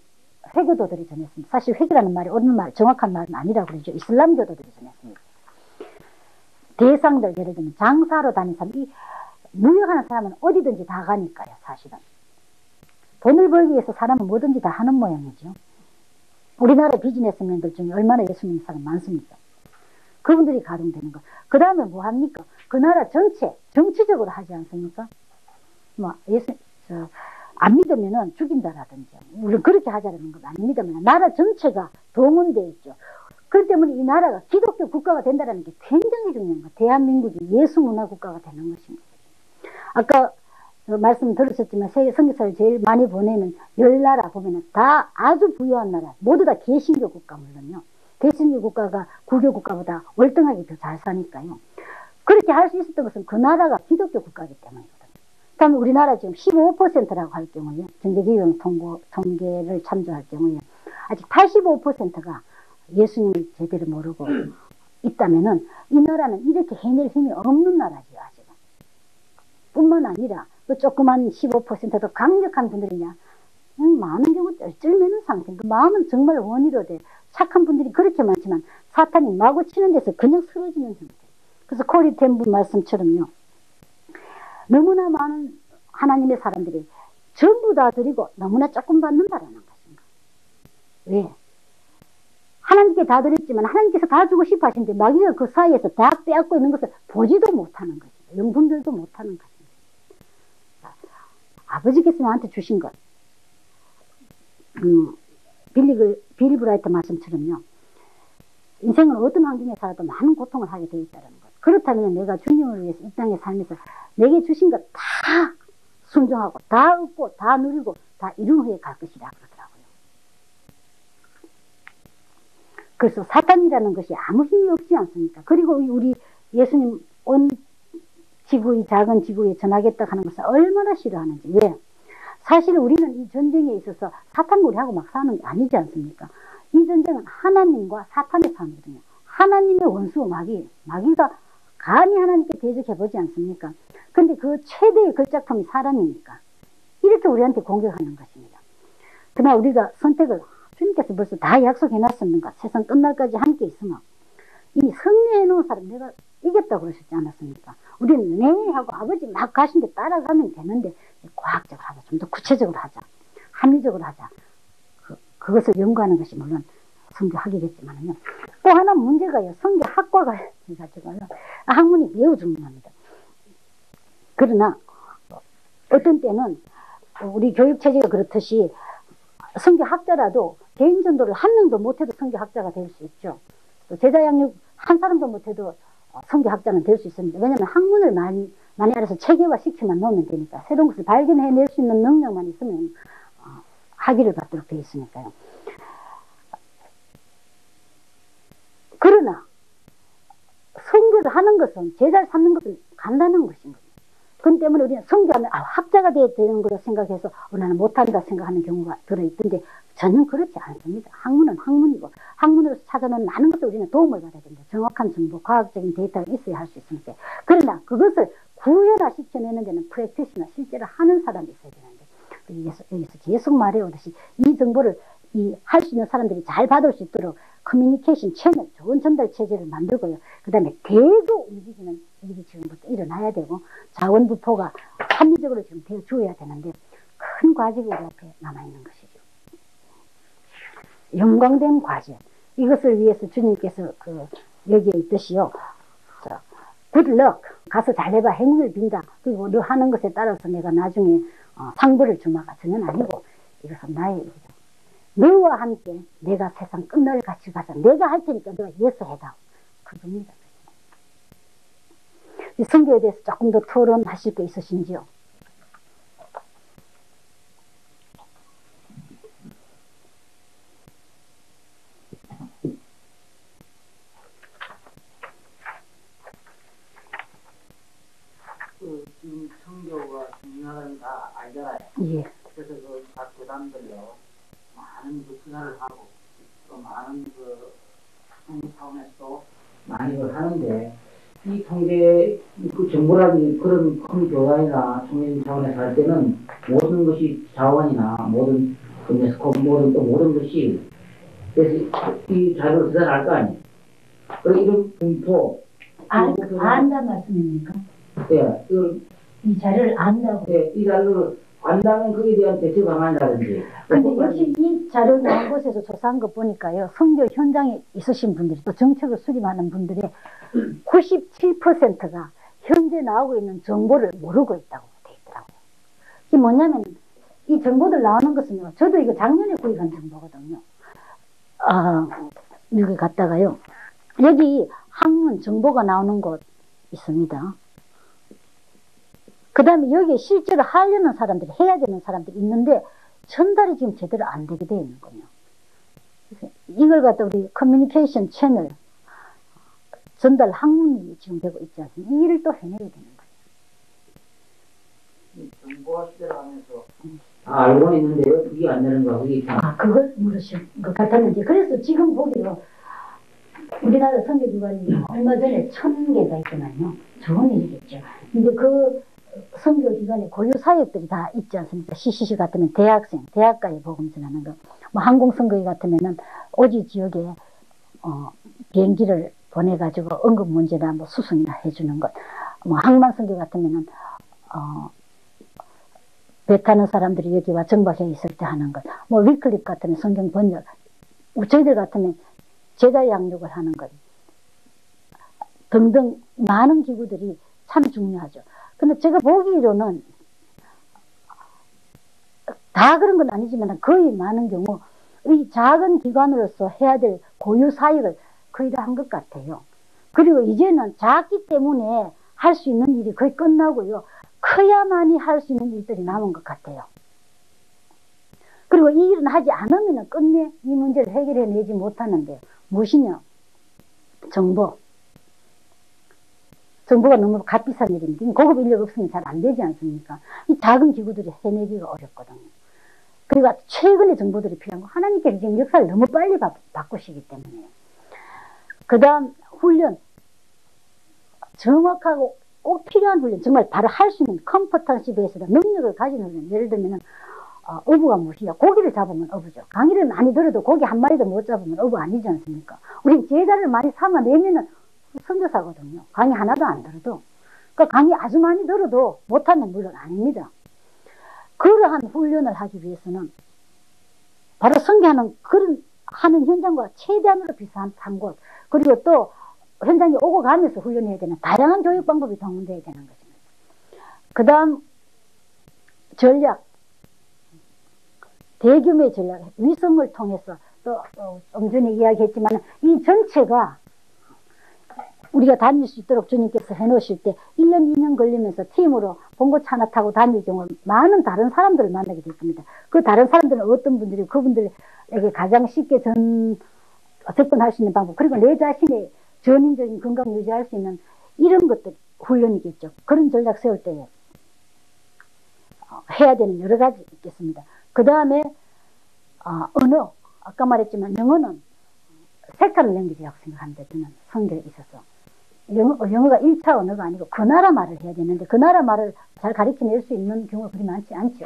회교도들이 전했습니다. 사실 회교라는 말이 옳은 말, 정확한 말은 아니라고 그러죠. 이슬람교도들이 전했습니다. 대상들, 예를 들면 장사로 다니는 사람, 이 무역하는 사람은 어디든지 다 가니까요. 사실은 돈을 벌기 위해서 사람은 뭐든지 다 하는 모양이죠. 우리나라 비즈니스맨들 중에 얼마나 예수 믿는 사람 많습니까? 그분들이 가동되는 거. 그 다음에 뭐 합니까? 그 나라 전체 정치적으로 하지 않습니까? 뭐 안 믿으면은 죽인다라든지, 물론 그렇게 하자는 건 아닙니다만 나라 전체가 동원되어 있죠. 그렇기 때문에 이 나라가 기독교 국가가 된다는 게 굉장히 중요한 거예요. 대한민국이 예수 문화 국가가 되는 것인 거죠. 아까 말씀 들으셨지만 세계 선교사를 제일 많이 보내는 10나라 보면은 다 아주 부유한 나라, 모두 다 개신교 국가. 물론요, 개신교 국가가 구교 국가보다 월등하게 더 잘 사니까요. 그렇게 할 수 있었던 것은 그 나라가 기독교 국가이기 때문이거든요. 그다음에 우리나라 지금 15%라고 할 경우에, 정계기금 통계를 참조할 경우에 아직 85%가 예수님을 제대로 모르고 있다면은 이 나라는 이렇게 해낼 힘이 없는 나라지요, 아직은. 뿐만 아니라 그 조그만 15%도 강력한 분들이냐, 많은 경우 쩔매는 상태인 그 마음은 정말 원의로 돼. 착한 분들이 그렇게 많지만 사탄이 마구 치는 데서 그냥 쓰러지는 상태. 그래서 코리텐부 말씀처럼요, 너무나 많은 하나님의 사람들이 전부 다 드리고 너무나 조금 받는다라는 것인가. 왜? 하나님께 다 드렸지만 하나님께서 다 주고 싶어 하시는데 마귀가 그 사이에서 다 빼앗고 있는 것을 보지도 못하는 것이죠. 영분별도 못하는 것입니다. 아버지께서 나한테 주신 것, 빌리 브라이트 말씀처럼요, 인생은 어떤 환경에 살아도 많은 고통을 하게 되어 있다는 것. 그렇다면 내가 주님을 위해서 이 땅에 살면서 내게 주신 것 다 순종하고 다 얻고 다 누리고 다 이룬 후에 갈 것이라 그러더라고요. 그래서 사탄이라는 것이 아무 힘이 없지 않습니까? 그리고 우리 예수님 온 지구, 이 작은 지구에 전하겠다 하는 것을 얼마나 싫어하는지. 왜? 사실 우리는 이 전쟁에 있어서 사탄과 우리하고 막 싸우는 게 아니지 않습니까? 이 전쟁은 하나님과 사탄의 싸움이거든요. 하나님의 원수 마귀가 감히 하나님께 대적해보지 않습니까? 근데 그 최대의 걸작품이 사람이니까 이렇게 우리한테 공격하는 것입니다. 그러나 우리가 선택을, 주님께서 벌써 다 약속해놨습니까? 세상 끝날까지 함께 있으면 이미 승리해놓은 사람, 내가 이겼다고 그러셨지 않았습니까? 우리는 네 하고 아버지 막 가신 데 따라가면 되는데, 과학적으로 하자, 좀 더 구체적으로 하자, 합리적으로 하자, 그것을 연구하는 것이 물론 선교학이겠지만요. 또 하나 문제가요, 선교학과가 해가지고요, 학문이 매우 중요합니다. 그러나 어떤 때는 우리 교육체제가 그렇듯이 선교학자라도 개인 전도를 한 명도 못해도 선교학자가 될 수 있죠. 또 제자 양육 한 사람도 못해도 선교학자는 될 수 있습니다. 왜냐하면 학문을 많이 알아서 체계화 시키만 놓으면 되니까, 새로운 것을 발견해낼 수 있는 능력만 있으면 학위를 받도록 되어 있으니까요. 그러나 선교를 하는 것은, 제자를 삼는 것은 간단한 것인 거예요. 그렇기 때문에 우리는 선교하면 학자가 되는 거로 생각해서 나는 못한다 생각하는 경우가 들어있던데, 전혀 그렇지 않습니다. 학문은 학문이고 학문으로서 찾아놓은 많은 것을 우리는 도움을 받아야 됩니다. 정확한 정보, 과학적인 데이터가 있어야 할 수 있으니까. 그러나 그것을 구현화시켜내는 데는 프랙티셔너, 실제로 하는 사람이 있어야 되는데, 여기서 계속 말해오듯이 이 정보를 할 수 있는 사람들이 잘 받을 수 있도록 커뮤니케이션 채널, 좋은 전달 체제를 만들고요. 그 다음에 대거 움직이는 일이 지금부터 일어나야 되고, 자원부포가 합리적으로 지금 되어 주어야 되는데, 큰 과제가 우리 앞에 남아있는 것이죠. 영광된 과제. 이것을 위해서 주님께서 여기에 있듯이요, 굿럭 가서 잘해봐 행운을 빈다. 그리고 너 하는 것에 따라서 내가 나중에 상부를 주마가 전혀 아니고 이것은 나의 일이다. 너와 함께 내가 세상 끝날 같이 가자. 내가 할 테니까 너가 예스 해다. 그겁니다. 이 성경에 대해서 조금 더 토론하실 거 있으신지요? 지금 성교가 중요하다는 다 알잖아요. 예. 그래서 각 교단들요 많은 투자를 하고 또 많은 통계 차원에서도 많이 하는데 이 통계 정보라는 그런 큰 교단이나 총회 차원에서 할 때는 모든 것이 자원이나 모든 모든 것이 그래서 이 자료를 수단할 거 아니에요. 그리고 이런 분포 안다 말씀입니까? 예, 이 자료를 안다고. 네, 이 자료를 안다면 그에 대한 대처 방안이라든지. 근데 역시 이 자료 나온 곳에서 조사한 거 보니까요, 선교 현장에 있으신 분들이 또 정책을 수립하는 분들의 97%가 현재 나오고 있는 정보를 모르고 있다고 돼 있더라고요. 이게 뭐냐면 이 정보들 나오는 것은요, 저도 이거 작년에 구입한 정보거든요. 미국에 갔다가요, 여기 학문 정보가 나오는 곳 있습니다. 그 다음에 여기에 실제로 하려는 사람들이, 해야 되는 사람들이 있는데 전달이 지금 제대로 안 되게 되어 있는 거예요. 이걸 갖다 우리 커뮤니케이션 채널 전달 학문이 지금 되고 있지 않습니까? 이 일을 또 해내야 되는 거예요. 정보화 시대를 하면서 알고는 있는데요, 그게 안 되는 거 그게 있다. 그걸 물으신 것 같았는데, 그래서 지금 보기로 우리나라 선교기관이 얼마 전에 1000개가 있잖아요. 좋은 일이겠죠. 근데 그 선교기관의 고유 사역들이 다 있지 않습니까? CCC 같으면 대학생, 대학가에 복음 전하는 거, 뭐 항공선교회 같으면은 오지 지역에 비행기를 보내가지고 응급 문제나 뭐 수송이나 해주는 것, 뭐 항만선교 같으면은 배 타는 사람들이 여기 와 정박해 있을 때 하는 것, 뭐 위클립 같으면 성경 번역, 저희들 같으면 제자 양육을 하는 것 등등 많은 기구들이 참 중요하죠. 근데 제가 보기로는 다 그런 건 아니지만 거의 많은 경우 이 작은 기관으로서 해야 될 고유 사역을 거의 다 한 것 같아요. 그리고 이제는 작기 때문에 할 수 있는 일이 거의 끝나고요, 커야만이 할 수 있는 일들이 남은 것 같아요. 그리고 이 일은 하지 않으면 끝내 이 문제를 해결해내지 못하는데 무엇이냐? 정보가 너무 값비싼 일입니다. 고급 인력 없으면 잘 안 되지 않습니까? 이 작은 기구들이 해내기가 어렵거든요. 그리고 최근의 정보들이 필요한 거, 하나님께서 지금 역사를 너무 빨리 바꾸시기 때문에요. 그 다음 훈련, 정확하고 꼭 필요한 훈련, 정말 바로 할 수 있는 컴퍼턴시 베이스다, 능력을 가진 훈련. 예를 들면 어부가 무엇이냐? 고기를 잡으면 어부죠. 강의를 많이 들어도 고기 한 마리도 못 잡으면 어부 아니지 않습니까? 우리 제자를 많이 삼아내면은 선교사거든요. 강의 하나도 안 들어도. 그러니까 강의 아주 많이 들어도 못하면 물론 아닙니다. 그러한 훈련을 하기 위해서는 바로 선교하는 그런 하는 현장과 최대한으로 비슷한 곳, 그리고 또 현장에 오고 가면서 훈련해야 되는 다양한 교육 방법이 동원되어야 되는 것입니다. 그 다음 전략, 대규모의 전략, 위성을 통해서 또 좀 전에 이야기했지만 이 전체가 우리가 다닐 수 있도록 주님께서 해놓으실 때 1년, 2년 걸리면서 팀으로 봉고차 하나 타고 다닐 경우 많은 다른 사람들을 만나게 될 겁니다. 그 다른 사람들은 어떤 분들이 그분들에게 가장 쉽게 접근할 수 있는 방법, 그리고 내 자신의 전인적인 건강 유지할 수 있는 이런 것들 훈련이겠죠. 그런 전략 세울 때 해야 되는 여러 가지 있겠습니다. 그 다음에 언어, 아까 말했지만 영어는 색깔을 랭귀지라고 생각합니다. 저는 선교에 있어서 영어가 1차 언어가 아니고 그 나라 말을 해야 되는데 그 나라 말을 잘 가르쳐낼 수 있는 경우가 그리 많지 않죠.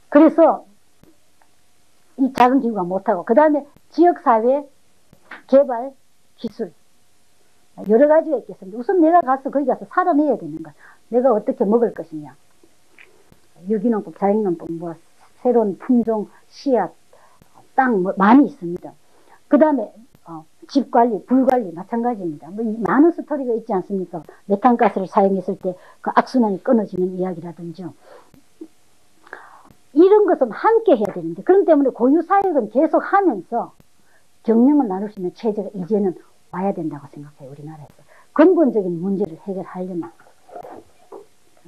그래서 이 작은 기구가 못하고, 그 다음에 지역사회 개발 기술 여러 가지가 있겠습니다. 우선 내가 가서 거기 가서 살아내야 되는 것, 내가 어떻게 먹을 것이냐, 유기농법, 자연농법, 뭐 새로운 품종, 씨앗, 땅 뭐 많이 있습니다. 그 다음에 집 관리, 불 관리 마찬가지입니다. 뭐 많은 스토리가 있지 않습니까? 메탄가스를 사용했을 때 그 악순환이 끊어지는 이야기라든지 이런 것은 함께 해야 되는데 그런 때문에 고유사역은 계속 하면서 경영을 나눌 수 있는 체제가 이제는 와야 된다고 생각해요. 우리나라에서 근본적인 문제를 해결하려면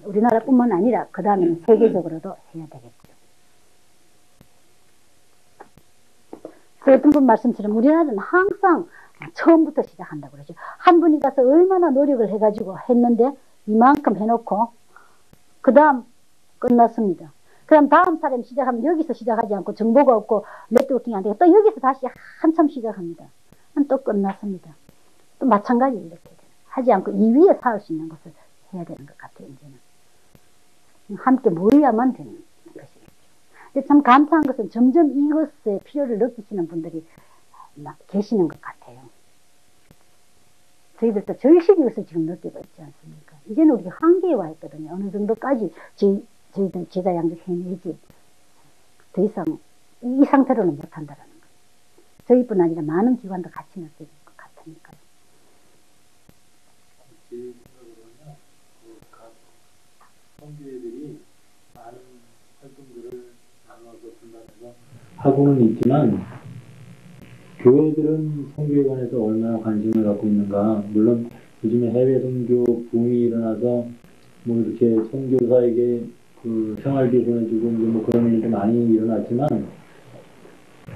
우리나라뿐만 아니라 그 다음에는 세계적으로도 해야 되겠죠. 그래서 어떤 분 말씀처럼 우리나라는 항상 처음부터 시작한다고 그러죠. 한 분이 가서 얼마나 노력을 해가지고 했는데 이만큼 해놓고 그 다음 끝났습니다. 그럼 다음 사람이 시작하면 여기서 시작하지 않고 정보가 없고 네트워킹이 안 되고 또 여기서 다시 한참 시작합니다. 또 끝났습니다. 또 마찬가지로 이렇게 하지 않고 이 위에 살 수 있는 것을 해야 되는 것 같아요. 이제는 함께 모여야만 되는 것이겠죠. 근데 참 감사한 것은 점점 이것의 필요를 느끼시는 분들이 계시는 것 같아요. 저희들도 절실히 이것을 지금 느끼고 있지 않습니까? 이제는 우리가 한계에 와 있거든요. 어느 정도까지 저희들 제자 양육 해내지 더 이상 이 상태로는 못한다라는 거예요. 저희뿐 아니라 많은 기관도 같이 느끼는 것 같으니까요. 제 생각으로는요, 각 선교회들이 많은 활동들을 나눠서 분담해서 하고는 있지만 교회들은 선교에 관해서 얼마나 관심을 갖고 있는가. 물론 요즘에 해외 선교 붐이 일어나서 뭐 이렇게 선교사에게 그 생활비 보내주고 뭐 그런 일도 많이 일어났지만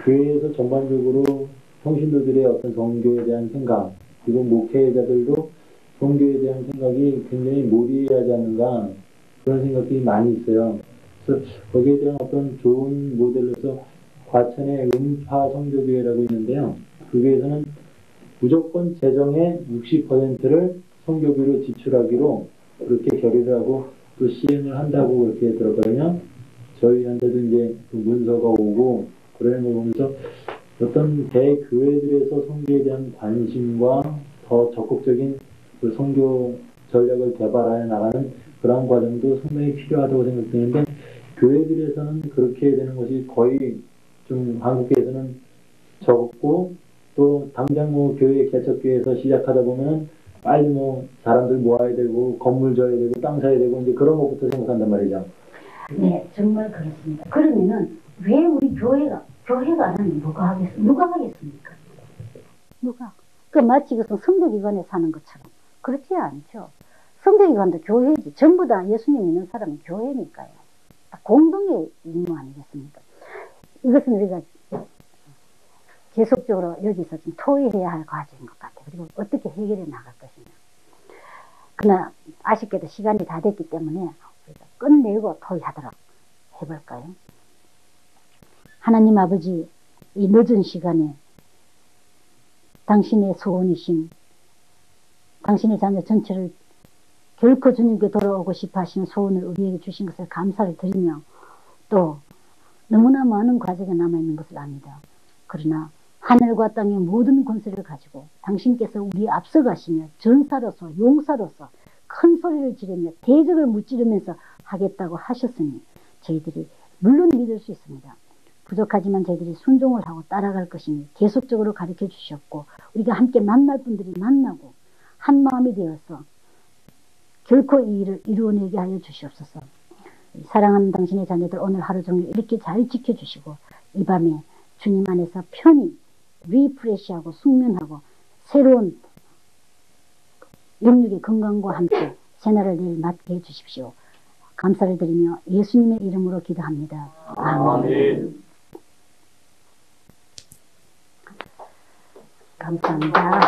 교회에서 전반적으로 성신도들의 어떤 선교에 대한 생각 그리고 목회자들도 선교에 대한 생각이 굉장히 몰이하지 않는가 그런 생각이 많이 있어요. 그래서 거기에 대한 어떤 좋은 모델로서 과천의 음파 선교교회라고 있는데요. 그 교회에서는 무조건 재정의 60%를 선교비로 지출하기로 그렇게 결의를 하고 또 시행을 한다고 그렇게 들었거든요. 저희한테도 이제 그 문서가 오고 그런 걸 보면서 어떤 대교회들에서 선교에 대한 관심과 더 적극적인 그 선교 전략을 개발하여 나가는 그런 과정도 상당히 필요하다고 생각되는데 교회들에서는 그렇게 되는 것이 거의 좀 한국에서는 적고 또 당장 뭐 교회 개척교회에서 시작하다 보면 빨리 뭐 사람들 모아야 되고 건물 져야 되고 땅 사야 되고 이제 그런 것부터 생각한단 말이죠. 네, 정말 그렇습니다. 그러면은 왜 우리 교회가 안 하면 누가 하겠습니까? 누가? 그 마치 그것은 성교기관에 사는 것처럼 그렇지 않죠. 성교기관도 교회지. 전부 다 예수님 믿는 사람은 교회니까요. 공동의 임무 아니겠습니까? 이것은 우리가 계속적으로 여기서 좀 토의해야 할 과제인 것 같아요. 그리고 어떻게 해결해 나갈 것이냐. 그러나 아쉽게도 시간이 다 됐기 때문에 우리가 끝내고 토의하도록 해볼까요? 하나님 아버지, 이 늦은 시간에 당신의 소원이신 당신의 자녀 전체를 결코 주님께 돌아오고 싶어 하시는 소원을 우리에게 주신 것을 감사를 드리며 또 너무나 많은 과제가 남아있는 것을 압니다. 그러나 하늘과 땅의 모든 권세를 가지고 당신께서 우리에 앞서가시며 전사로서 용사로서 큰 소리를 지르며 대적을 무찌르면서 하겠다고 하셨으니 저희들이 물론 믿을 수 있습니다. 부족하지만 저희들이 순종을 하고 따라갈 것이니 계속적으로 가르쳐 주셨고 우리가 함께 만날 분들이 만나고 한 마음이 되어서 결코 이 일을 이루어내게 하여 주시옵소서. 사랑하는 당신의 자녀들 오늘 하루 종일 이렇게 잘 지켜주시고 이 밤에 주님 안에서 편히 리프레시하고 숙면하고 새로운 영육의 건강과 함께 새날을 내일 맞게 해주십시오. 감사를 드리며 예수님의 이름으로 기도합니다. 아멘. 감사합니다.